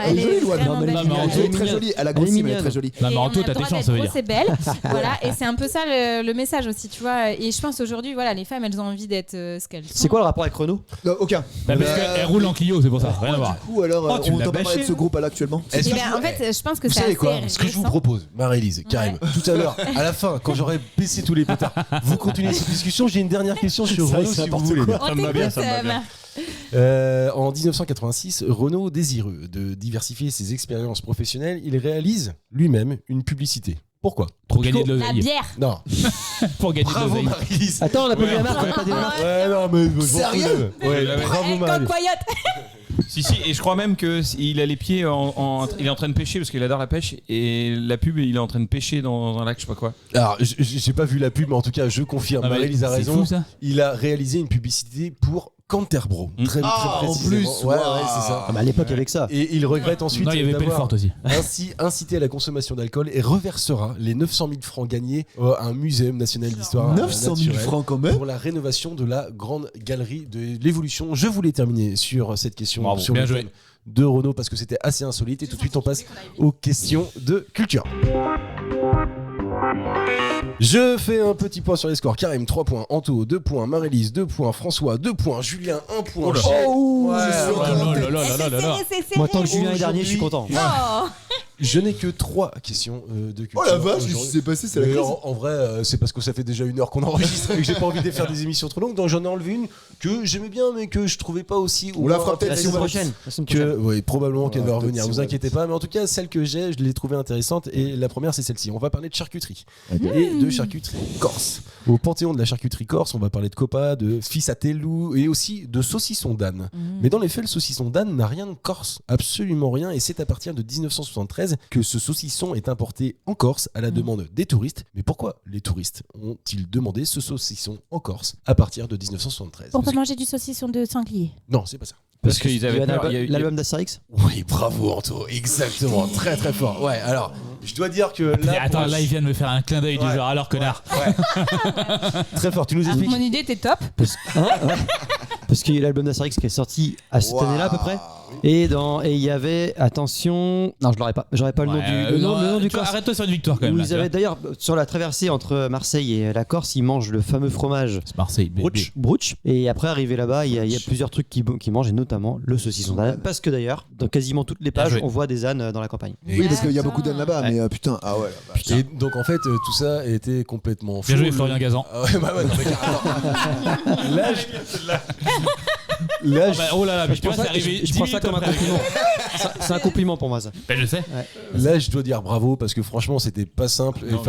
elle est jolie, Louane. vraiment Non, mais belle. Non, mais en elle tout, est très jolie. Elle a grossi, mais elle est mignonne. très jolie. Non, mais Et en on tout, a t'as le droit tes chances, d'être ça veut grosse dire. et belle. Voilà, et c'est un peu ça le message aussi, tu vois. Et je pense aujourd'hui, voilà, les femmes, elles ont envie d'être ce qu'elles sont. C'est quoi le rapport avec Renault? Non, aucun. Bah, parce qu'elle roule en Clio, c'est pour ça. Rien à voir. Du coup, alors, Oh, tu on l'as entend pas parler bâché, de ce groupe là actuellement. Est-ce Eh que ben, je- en fait, je pense que Vous c'est savez assez quoi? Ce que je vous récent. propose, Marie-Lise, Karim, tout à l'heure, à la fin, quand j'aurai baissé tous les pétards, vous continuez cette discussion. J'ai une dernière question sur C'est vrai Renault, que c'est si vous n'importe voulez. quoi. On Ça me va bien, t'écoute, ça me va bien. Marc. En 1986, Renault, désireux de diversifier ses expériences professionnelles, il réalise lui-même une publicité. Pourquoi? Pour gagner de La l'oseille. bière. Non. Pour gagner de Bravo l'oseille. Marie-Lise. Attends, on a pas vu Ouais. la marque, on a pas dit la marque. Ouais, non, mais je m'en fous Sérieux d'elle. Ouais, Ouais. bravo Eh, Marie-Lise. Cocoyote. Si, et je crois même qu'il a les pieds il est en train de pêcher parce qu'il adore la pêche et la pub, il est en train de pêcher dans un lac, je sais pas quoi. Alors, j'ai pas vu la pub, mais en tout cas, je confirme. Ah bah, Marie-Lise a c'est raison. fou, ça. Il a réalisé une publicité pour Canterbro. Très Ah, en précisément. plus, Ouais, waouh. ouais, c'est ça. Ah, bah, à l'époque, avec ça. Et il regrette ensuite Non, il y avait d'avoir Belfort aussi. ainsi incité à la consommation d'alcool et reversera les 900 000 francs gagnés à un muséum national d'histoire 900 000 naturelle francs quand même. pour la rénovation de la grande galerie de l'évolution. Je voulais terminer sur cette question Bravo, sur bien le joué. thème de Renault parce que c'était assez insolite et tout de suite on passe aux questions de culture. Je fais un petit point sur les scores. Karim 3 points, Anto 2 points, Marie-Lise 2 points, François 2 points, Julien 1 point. Oh, Ouais, je suis ouais, encore en là, tête. là, là, là, là, là. Moi, tant que Julien est dernier, je suis Aujourd'hui- content. Oh. Je n'ai que 3 questions de culture. Oh la vache, qu'est-ce qui aujourd'hui. s'est passé? C'est la Mais crise. en vrai, c'est parce que ça fait déjà 1 heure qu'on enregistre et que j'ai pas envie de faire des émissions trop longues. Donc j'en ai enlevé une que j'aimais bien, mais que je trouvais pas aussi. On la fera peut-être La si semaine on va- prochaine. La semaine Que, prochaine. oui, probablement qu'elle va peut-être revenir. si Vous on va inquiétez vite. pas. Mais en tout cas, celle que j'ai, je l'ai trouvée intéressante. Et la première, c'est celle-ci. On va parler de charcuterie et de charcuterie corse. Au panthéon de la charcuterie corse, on va parler de copa, de fissatellou et aussi de saucisson d'âne. Mais dans les faits, le saucisson d'âne n'a rien de corse, absolument rien. Et c'est à partir de 1973 que ce saucisson est importé en Corse à la demande des touristes. Mais pourquoi les touristes ont-ils demandé ce saucisson en Corse à partir de 1973? Pour pas manger du saucisson de sanglier. Non, c'est pas ça. Parce qu'ils Il y avaient a peur. l'album d'Astérix. Oui, bravo Anto, exactement, très très fort. Ouais, alors, je dois dire que Mais là, attends, là, il vient de me faire un clin d'œil du Ouais. genre alors connard. très fort. Tu nous expliques? Mon idée était top. Parce qu'il y a l'album d'Astérix qui est sorti à cette Waouh. année-là à peu près. Et il y avait, attention, non je l'aurais pas, j'aurais pas le nom du, le nom du Corse. Arrête-toi sur une victoire quand Où même. là, ils tu avaient vois. d'ailleurs sur la traversée entre Marseille et la Corse, ils mangent le fameux fromage C'est Marseille. Brooch. Et après arrivé là-bas, il y a plusieurs trucs qui mangent et notamment le saucisson d'âne. Parce que d'ailleurs, dans quasiment toutes les pages, joué. on voit des ânes dans la campagne. Oui, parce qu'il y a beaucoup d'ânes là-bas, mais putain, ah ouais. la vache. Et donc en fait, tout ça était complètement faux. Bien joué, Florian Gazan. Ah ouais, bah ouais, non, mais carrément. Là, Ah bah, oh là là, mais Je prends ça, je prends ça comme un compliment. C'est un compliment pour moi ça. Ben, je sais. Là, je dois dire bravo parce que franchement, c'était pas simple. Non,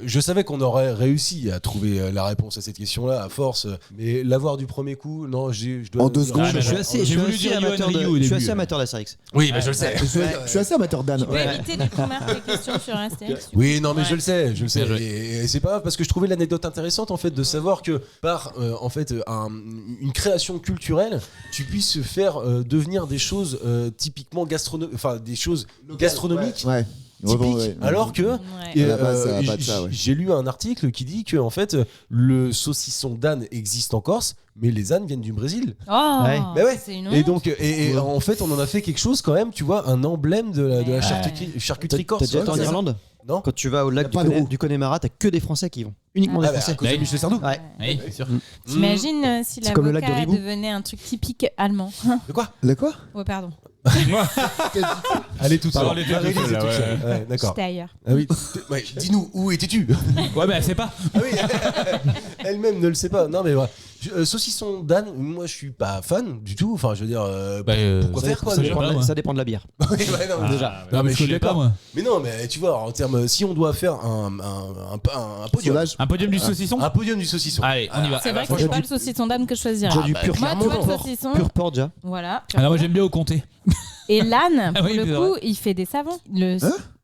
Je savais qu'on aurait réussi à trouver la réponse à cette question-là à force, mais l'avoir du premier coup, non, je dois. En 2 secondes. Ah, mais Je suis assez, j'ai voulu dire amateur Yoann Ryu au je suis début. assez amateur d'Astérix. Oui, mais je le sais. Je suis assez amateur d'âne. Tu peux éviter du coup marquer les questions sur Astérix. Oui, non, mais Ouais. je le sais, je le sais. Bien joué. Et c'est pas grave parce que je trouvais l'anecdote intéressante en fait de savoir que par en fait une création culturelle, tu puisses faire devenir des choses typiquement enfin des choses gastronomiques. Ouais. Typiques, Ouais. alors que Ouais. À la base, ça va pas de ça, ouais. j'ai lu un article qui dit que en fait le saucisson d'âne existe en Corse, mais les ânes viennent du Brésil. Oh, Ouais. Mais ouais. c'est une Et honte. donc et en fait on en a fait quelque chose quand même, tu vois, un emblème de la Ouais. charcuterie T'as corse. déjà été en Ouais, Irlande? Non. Quand tu vas au lac Y a pas de roue. du Connemara, t'as que des Français qui y vont. Uniquement Ah des bah, Français. à cause de Michel Sardou. Ouais. Oui, c'est sûr. T'imagines si C'est comme le lac de l'avocat Ribou. devenait un truc typique allemand. De quoi? De quoi? Oh, pardon. Elle est toute seule. Pardon, elle était Marie-Lise toute seule, est toute là, seule. Ouais, d'accord. J'étais ailleurs. Ah oui. Ouais, dis-nous, où étais-tu? Ouais, mais elle sait pas. Ah oui. Elle-même ne le sait pas. Non, mais ouais. Saucisson d'âne, moi je suis pas fan du tout. Enfin, je veux dire, pourquoi faire quoi déjà Ça dépend de la bière. Ouais, non, déjà. Non, mais je suis d'accord. moi. Mais non, mais tu vois, en termes, si on doit faire un podium, Sauvage. Un podium du saucisson. un podium du saucisson. Allez, on y va. C'est vrai que c'est pas le saucisson d'âne que je choisirais. Déjà du pur Moi, tu vois, le porc. saucisson. Pur porc déjà. Voilà. Ah non, moi j'aime bien au comté. Et l'âne, pour oui, le c'est coup, il fait des savons.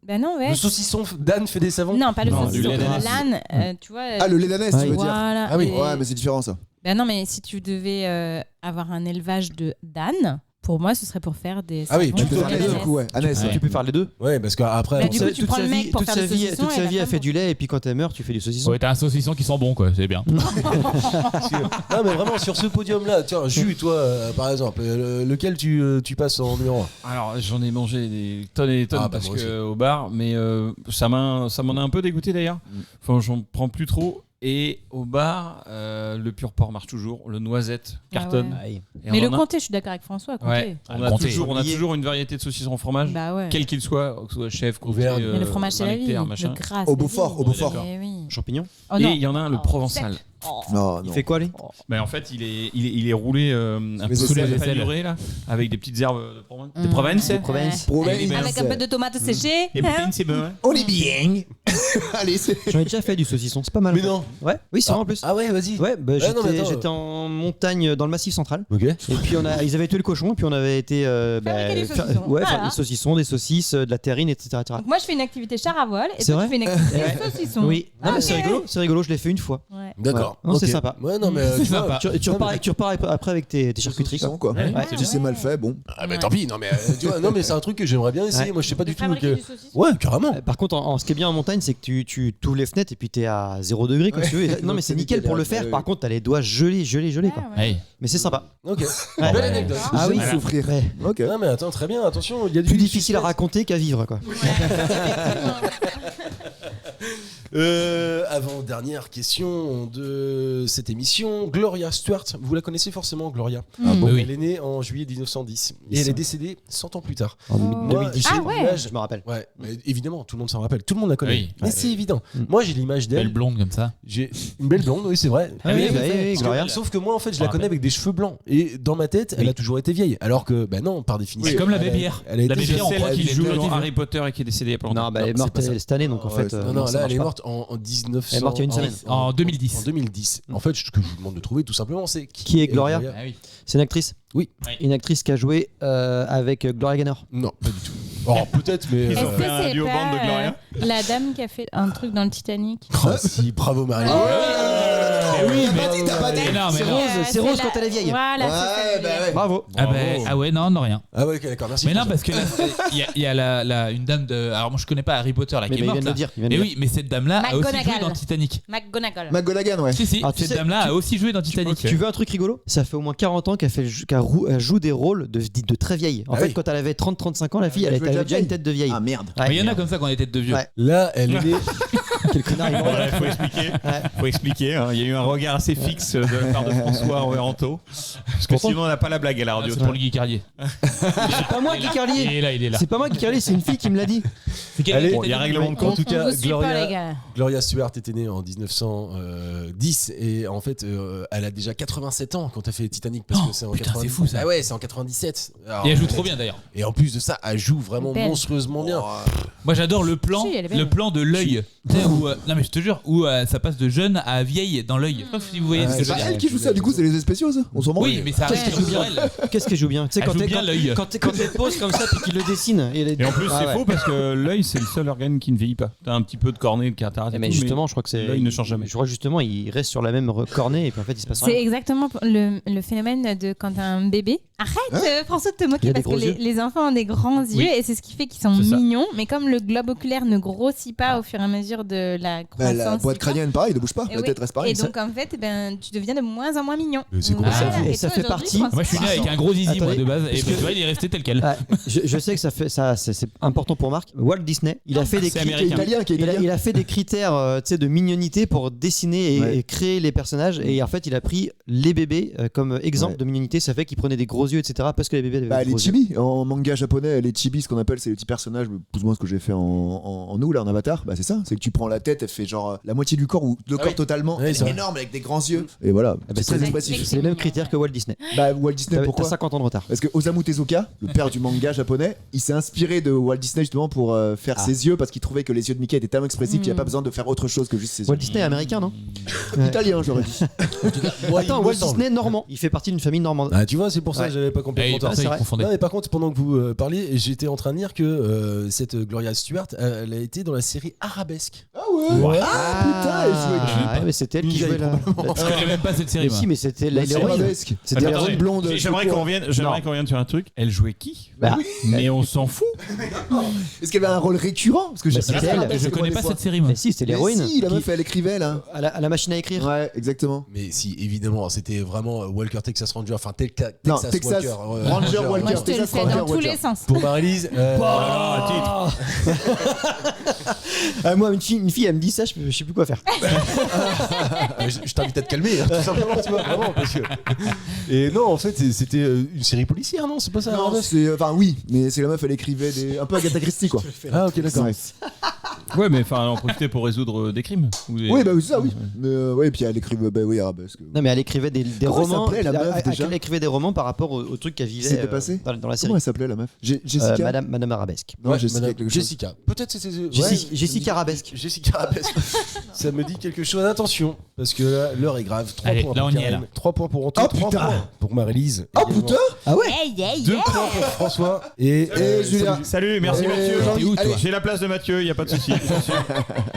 Ben non, ouais. Le saucisson d'âne fait des savons. Non, pas le Non, saucisson. du lait d'ânesse. L'âne, tu vois. Ah, le lait d'ânesse, tu veux dire. Voilà. Ah oui. Et- Ouais, mais c'est différent ça. Ben non, mais si tu devais avoir un élevage de d'âne, pour moi, ce serait pour faire des. Ah oui, savons Tu tu peux de faire les lait deux, du d'ânesse. coup, ouais. Ânesse, Ouais. ouais. Tu peux faire les deux. Ouais, parce qu'après. Bah, du coup, tu prends le mec pour faire le saucisson toute et sa la vie, elle femme fait pour- du lait et puis quand elle meurt, tu fais du saucisson. Ouais, t'as un saucisson qui sent bon, quoi. C'est bien. Non, mais vraiment, sur ce podium-là, tiens, Jus, toi, par exemple, lequel tu passes en numéro 1? Alors j'en ai mangé des tonnes et des tonnes Ah, bah, parce moi que au bar, mais ça m'en a un peu dégoûté d'ailleurs. Enfin, j'en prends plus trop. Et au bar, le pur porc marche toujours, le noisette cartonne. Ah Aïe. Et Mais on le en a- comté, je suis d'accord avec François. Comté. Ouais, Ah, on le a comté. toujours une variété de saucissons au fromage, Bah ouais. quel qu'il soit, que ce soit chef, comté, Auvergne. Mais le fromage, c'est la vie. Saint-Nectaire, machin. Le gras. Au c'est Beaufort, la vie. au Beaufort. Eh oui. Champignons. Oh Et non. il y en a un, le Oh, provençal. sec. Non, Il non. fait quoi lui Ben, en fait, il est roulé un peu sous les aisselles. panuré, là, avec des petites herbes de Provence. Mm. De Provence. Ouais. Provence. Avec un peu de tomates séchées. Et hein. putain, c'est bon. On est bien. Allez, c'est. J'en ai déjà fait du saucisson, c'est pas mal. Mais non. Ouais, oui, c'est vrai en plus. Ah ouais, vas-y. Ouais, bah, non, mais attends. j'étais en montagne dans le Massif Central. Ok. Et puis ils avaient tué le cochon, et puis on avait été Fabriquer du faire saucisson. faire Voilà. des saucissons, des saucisses, de la terrine, etc. Donc moi, je fais une activité char à voile et C'est toi, vrai tu fais une activité Ouais. saucisson. Oui, non, mais Ok. c'est rigolo, je l'ai fait une fois. Ouais. D'accord. Ouais. Non, c'est Ok. sympa. Ouais, non, mais C'est tu vois, sympa. Tu repars après avec tes charcuteries. Saucisson, quoi. Ouais. Si c'est mal fait, bon. Ah, bah tant pis, non, mais tu vois, non, mais c'est un truc que j'aimerais bien essayer. Ouais. Moi, je sais pas du tout. Fabriquer Donc, du saucisson. ouais, carrément. Par contre, ce qui est bien en montagne, c'est que tu ouvres les fenêtres et puis t'es à 0 degré quand tu veux. Non, mais c'est nickel pour le faire. Ouais, Par ouais. contre, t'as les doigts gelés Ouais, quoi. ouais. Hey. Mais c'est sympa. Ok. Ouais. Belle anecdote. Ah oui, J'aime souffrir. Ouais. Ok. Non, mais attends, très bien, attention, il y a du Plus difficile à suspense. raconter qu'à vivre quoi. Avant-dernière question de cette émission, Gloria Stuart. Vous la connaissez forcément, Gloria. Ah bon Oui. Elle est née en juillet 1910 et elle est décédée 100 ans plus tard. En Moi, 2010. j'ai Ah ouais. l'image- Je me rappelle. Ouais, mais évidemment, tout le monde s'en rappelle, tout le monde la connaît. Oui. Mais c'est évident. Moi, j'ai l'image Belle d'elle. blonde comme ça. J'ai une belle blonde, oui, c'est vrai. Ah oui, bah oui, Sauf Gloria. que- Sauf que moi, en fait, je la Ah, connais bah. avec des cheveux blancs. Et dans ma tête, elle Oui. a toujours été vieille. Alors que, bah non, par définition. C'est comme la elle a- Baby-Pierre. Elle a été La Baby-Pierre, on celle croit qui qu'il est joue toujours dans vivant. Harry Potter et qui est décédé il y a pas longtemps. Non, bah elle est c'est morte pas ça. cette année donc en Ouais, fait. c'est- Non, non, ça là, elle marche est pas. morte en 1900. Elle est morte il y a une semaine. En 2010. En 2010. En fait, ce que je vous demande de trouver, tout simplement, c'est Qui est Gloria Ah oui. C'est une actrice. Oui. Une actrice qui a joué avec Gloria Gaynor. Non, pas du tout. Oh, peut-être, mais. Est-ce que fait un c'est duo bande de pas Gloria. la dame qui a fait un truc dans le Titanic Oh, si, bravo Marie. oui, mais. T'as pas dit. Mais non, mais C'est non. Rose, c'est Rose la- quand elle est vieille. Voilà, c'est ça que je voulais dire. Bravo. Ah ouais, non, rien. Ah ouais, ok, d'accord, merci. Mais pour non, ça. parce que il y a une dame de. Alors moi je connais pas Harry Potter là Mais qui est il vient morte. de le là. dire. il vient de Mais le oui, mais cette dame-là a aussi joué McGonagall. dans Titanic. McGonagall. McGonagall, ouais. Si, si, Ah, tu cette sais, dame-là a aussi joué dans Titanic. Tu veux un truc rigolo Ça fait au moins 40 ans qu'elle joue des rôles de très vieille. En Ah fait, oui. quand elle avait 30-35 ans, la fille, Elle elle jouait avait déjà déjà une vieille. tête de vieille. Ah merde. Ouais. Mais il y en a comme ça qui ont des têtes de vieux. Ouais. Là, elle est. Quel connard, il est Ouais, faut expliquer. Hein. Il y a eu un regard assez fixe de la part de François Roveranto. Parce que Pourtant- sinon, on n'a pas la blague à la radio. C'est pour le Guy Carlier. C'est pas moi qui Il Carlier. est là, il est là. C'est pas moi qui Carlier, c'est une fille qui me l'a dit. Allez, Bon, il y a règlement de En compte. tout cas, on vous suit pas, les gars. Gloria Stuart était née en 1910 et en fait, elle a déjà 87 ans quand elle fait Titanic parce Oh, que c'est en putain, 90. c'est fou, ça. Ah ouais, c'est en 97. Alors, Et elle joue trop bien d'ailleurs. Et en plus de ça, elle joue vraiment Belle. monstrueusement bien. Moi j'adore le plan, Si, elle est belle. le plan de l'œil. Tu sais, où, non mais je te jure, où ça passe de jeune à vieille dans l'œil. Je sais pas si vous voyez ce que C'est je veux pas dire. elle qui joue ça, du coup, c'est les effets spéciaux, ça. On s'en branle. Oui, mais ça Qu'est-ce reste qu'elle joue bien naturel. Qu'est-ce qu'elle joue bien Tu sais, Elle joue bien l'œil. quand elle pose comme ça puis qu'il le dessine. Et en plus, Ah c'est ouais. faux parce que l'œil, c'est le seul organe qui ne vieillit pas. T'as un petit peu de cornée, de cataracte. et Mais tout, justement, je crois que c'est. l'œil ne change jamais. Je crois que justement, il reste sur la même cornée et puis en fait, il se passe C'est rien. exactement le phénomène de quand t'as un bébé. Arrête, François, de te Il y moquer a des parce que gros yeux. les enfants ont des grands yeux Oui. et c'est ce qui fait qu'ils sont C'est ça. mignons. Mais comme le globe oculaire ne grossit pas au fur et à mesure de la Bah, croissance, la boîte du corps, crânienne, pareil, ne bouge pas. et La oui. tête reste pareille. Et donc en fait, tu deviens de moins en moins mignon. Mais c'est complètement Voilà. fou. Et Et ça toi, fait aujourd'hui, partie- François, Moi je suis né avec un gros zizi moi Attendez. de base et tu vois il est resté tel quel. Ah, je sais que ça fait ça, c'est important pour Marc. Walt Disney, il a fait des c'est critères. Qui est américain. italien, qui est italien. Il a fait des critères tu sais, de mignonité pour dessiner Ouais. et créer les personnages. Et en fait, il a pris les bébés comme exemple Ouais. de mignonité. Ça fait qu'il prenait des gros gros yeux, etc. Parce que les bébés avaient Bah, des les gros yeux. chibis, en manga japonais, les chibis, ce qu'on appelle, c'est les petits personnages, plus ou moins ce que j'ai fait en nous, là, en Avatar, bah c'est ça, c'est que tu prends la tête, elle fait genre la moitié du corps ou le corps totalement, Ouais, elle c'est est vrai. énorme avec des grands yeux, et voilà, Ah bah, c'est très c'est expressif. c'est les mêmes critères que Walt Disney. Bah, Walt Disney, T'as pourquoi 50 ans de retard. Parce que Osamu Tezuka, le père du manga japonais, il s'est inspiré de Walt Disney justement pour faire ses yeux, parce qu'il trouvait que les yeux de Mickey étaient tellement expressifs qu'il n'y a pas besoin de faire autre chose que juste ses yeux. Walt Disney est américain, non Italien, j'aurais dit. Attends, Walt Disney normand. Il fait partie d'une famille normande. Ah, tu vois, c'est pour ça que j'avais pas Et complètement il tort. pensait c'est qu'il vrai. confondait. Non, mais par contre, pendant que vous parliez, j'étais en train de dire que cette Gloria Stewart, elle a été dans la série Arabesque. Ah ouais. Ah putain, elle jouait qui Ah, mais c'était elle qui jouait là. Je connais même pas cette série. Mais moi. si, mais c'était La série l'héroïne. Arabesque. C'était Attends, l'héroïne attendez. blonde. J'aimerais cheveux qu'on courts. revienne sur un truc. Elle jouait qui Bah, Mais on s'en fout. Est-ce qu'elle avait un rôle récurrent? Parce que Bah, j'ai c'était elle. Je connais pas cette série, moi. mais si, c'était l'héroïne. Si, la qui- meuf, elle écrivait là. à la machine à écrire. Ouais, exactement. Mais si, évidemment, c'était vraiment Walker Texas Ranger, enfin Texas Texas Walker. Ranger, Walker. Moi, je te le Texas fais Ranger, dans tous Walker. les sens. Pour Marie-Lise, Ah, moi, une fille, elle me dit ça, je sais plus quoi faire. je t'invite à te calmer, hein, tout simplement, tu vois, vraiment, parce que... Et non, en fait, c'était une série policière, non? C'est pas ça? Non, Arabesque c'est. Enfin, oui, mais c'est la meuf, elle écrivait un peu Agatha Christie quoi. Ah, ok, d'accord. Ouais. Ouais, mais enfin, en profiter pour résoudre des crimes. Oui, bah oui, c'est ça, oui. Mais ouais, et puis elle écrivait, bah oui, arabesque. Non, mais elle écrivait des Comment elle romans. s'appelait, la meuf, déjà Elle écrivait des romans par rapport au truc qu'elle vivait s'était passé dans la série. Comment elle s'appelait la meuf Jessica. Madame Arabesque. Non, Ouais, Jessica, madame- quelque chose. Jessica. Peut-être c'était. Jessica Arabesque. Jessica Arabesque. Ça me dit quelque chose. Attention, parce que là, l'heure est grave. 3 Allez, points là, pour on y est, Karen, là. 3 points pour Antoine, Oh, 3 putain. points pour Marie-Lise. Oh également. putain. Ah ouais. 2 points pour François et Julia. Salut, merci Et Mathieu. Jean-Yves, T'es où, toi allez. J'ai la place de Mathieu, y a pas de souci.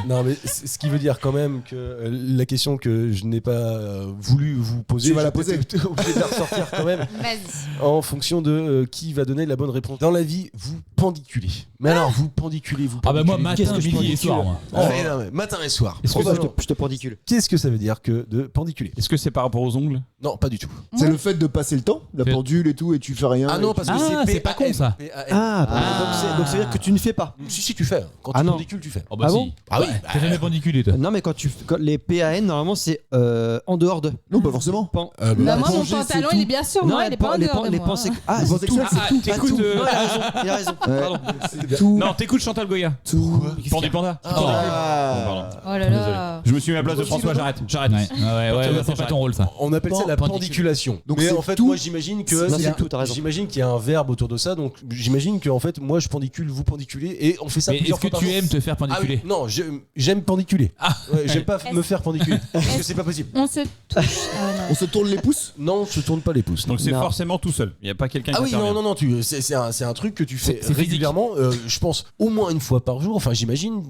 Non, mais ce qui veut dire quand même que la question que je n'ai pas voulu vous poser, Tu vas la je vais poser. peut-être obligé de la ressortir quand même Vas-y. en fonction de qui va donner la bonne réponse. Dans la vie, vous pendiculez. Mais alors, vous pendiculez, vous Ah bah moi, pendiculez. matin, Qu'est-ce que je midi et pendicule soir, moi. Ah ouais, non, mais matin et soir. Est-ce que Probablement. je te pendicule? Qu'est-ce que ça veut dire que de pendiculer? Est-ce que c'est par rapport aux ongles? Non, pas du tout. C'est le fait de passer le temps, la Fait- pendule et tout, et tu fais rien. Ah et non, tu- parce que Ah, c'est pas con, ça. Donc ça veut dire que tu ne fais pas. Si tu fais. Quand Ah tu non. pendicules, tu fais. Oh bah Ah si. bon Ah oui. T'as jamais pendiculé, toi. Non, mais quand les PAN, normalement, c'est en dehors de. Non, pas forcément. Pan. Non, moi, mon plongée, pantalon, c'est il est bien sur moi, il est pas en dehors de moi. Ah, Les c'est pensées tout. sexuelles, c'est tout. t'écoutes, tout. Non, il a raison. Il a raison. Pardon. Tout. Non, t'écoutes Chantal Goya. Tout. Pendu Panda. Ah. Oh là là. Je me suis mis à la place de François, j'arrête. J'arrête. Ouais, c'est pas ton rôle, ça. On appelle ça la pendiculation. Donc mais c'est en fait, tout. moi j'imagine que Non, c'est tout, t'as raison. j'imagine qu'il y a un verbe autour de ça. Donc j'imagine que en fait, moi je pendicule, vous pendiculez, et on fait ça Mais plusieurs est-ce que fois par tu jour. aimes te faire Ah oui, pendiculer? non, j'aime pendiculer. Ouais, j'aime pas Est-ce- me faire pendiculer parce que c'est pas possible. On se touche. Ah non. On se tourne les pouces. Non, je tourne pas les pouces. Donc c'est Non. forcément tout seul. Il y a pas quelqu'un qui Ah oui, intervient. non, c'est un truc que tu fais C'est régulièrement, je pense au moins une fois par jour, enfin j'imagine,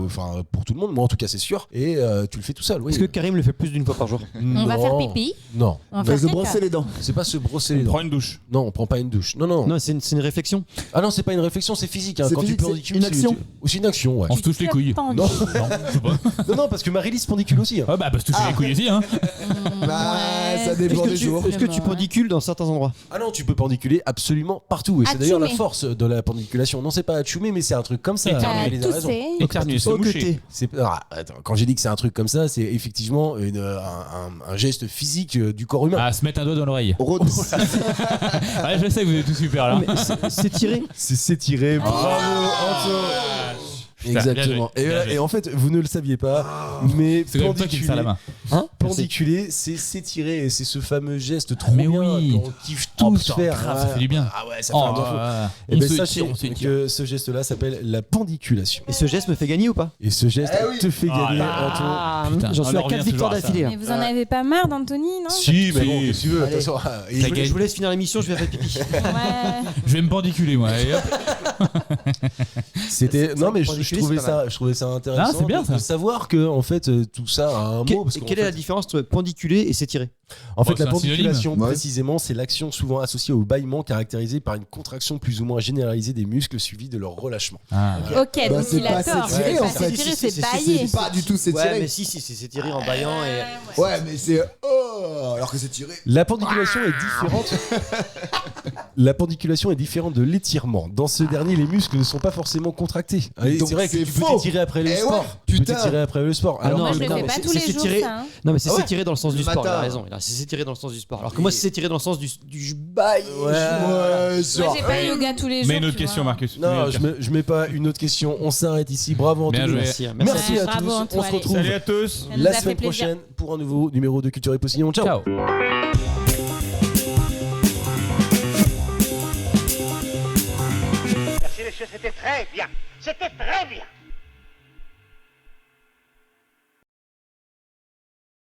enfin pour tout le monde, moi en tout cas c'est sûr, et tu le fais tout seul, oui. Est-ce que Karim le fait plus d'une fois par jour? On va faire pipi. Non, On va On faire va se caca. brosser les dents. c'est pas se brosser les On dents. prend une douche. Non, on prend pas une douche. Non. Non, c'est une réflexion. Ah non, c'est pas une réflexion, c'est physique. Hein. C'est Quand physique, tu c'est pendicules, une action. C'est une action, ouais. On se touche les couilles. Pendu. Non. Non, je sais pas. non, parce que Marie-Lise pendicule aussi. Hein. Ah bah se toucher les couilles aussi, hein. Bah, Ouais. ça dépend des Est-ce jours. que tu pendicules dans certains endroits? Ah non, tu peux pendiculer absolument partout. Et c'est d'ailleurs la Atchoumer. force de la pendiculation. Non, c'est pas atchoumer, mais c'est un truc comme ça. Éternuer. Marie-Lise a raison. Tousser. Éternuer, se Au moucher. côté. Attends, quand j'ai dit que c'est un truc comme ça, c'est effectivement un geste physique du corps humain. Ah, se mettre un doigt dans l'oreille. Rôde. Ouais, je sais que vous êtes tout super là. Mais c'est tiré. C'est s'étirer. Bravo, Anto. Putain, Exactement. bien joué. Et en fait, vous ne le saviez pas, mais C'est quand même toi qui me serre la main. pendiculer, c'est s'étirer, et c'est ce fameux geste trop mais bien oui. qu'on kiffe Oh, tous putain, faire. grave, ça fait du bien. Ah ouais, ça fait Oh, un bien fou. ouais. Et On ben se sachez tire, on se tire. que ce geste-là s'appelle la pendiculation. Et ce geste me fait gagner ou pas? Et ce geste Eh oui. te fait gagner, Anto. Ah, Putain, j'en on suis en à 4 revient victoires toujours à ça. d'affilée. Mais vous en avez pas marre d'Anthony, non? Si, mais Si. bon, qu'est-ce que tu veux, Allez. attention. Et T'as Je gagné. vous laisse finir l'émission, je vais faire pipi. Ouais. Je vais me pendiculer moi. Et hop. C'était non mais je pendiculer, trouvais c'est pas ça intéressant Ah, c'est bien, de ça. savoir que en fait tout ça a un mot parce Et qu'en quelle est la fait, différence entre pendiculer et s'étirer? en fait Oh, la c'est un synonyme. pendiculation Ouais. précisément c'est l'action souvent associée au bâillement caractérisée par une contraction plus ou moins généralisée des muscles suivie de leur relâchement. Ah. Ok, Bah, donc c'est il a pas tort. s'étirer, C'est en pas fait. s'étirer, Si, c'est si, bailler. Pas du tout Ouais, s'étirer. mais si, c'est tiré en baillant et. Ouais, mais c'est. Oh, alors que c'est tiré. La pendiculation est différente. La pendiculation est différente de l'étirement. Dans ce dernier, les muscles ne sont pas forcément contractés. Et Donc c'est vrai que c'est tu peux faux. t'étirer après le Eh sport. ouais, Tu peux putain. t'étirer après le sport. Ah Alors non, Moi, que je le non, fais mais pas c'est- tous les c'est jours, tiré- ça. hein. Non, mais c'est Ah ouais. s'étirer dans le sens Le du sport, il matin. a raison. C'est s'étirer dans le sens du sport. Alors que moi, c'est s'étirer dans le sens du bail. Ouais, genre. Moi, j'ai pas yoga tous les jours. Mais une autre tu question, vois. Marcus. non, je mets pas une autre question. On s'arrête ici. Bravo Bien Anthony. joué. Merci, hein, Merci à Bravo, tous. On Antoine. se retrouve Salut à tous. Ça nous la a fait semaine plaisir. prochaine pour un nouveau numéro de Culture et Postillon. Ciao. Ciao. Merci, messieurs, c'était très bien. C'était très bien.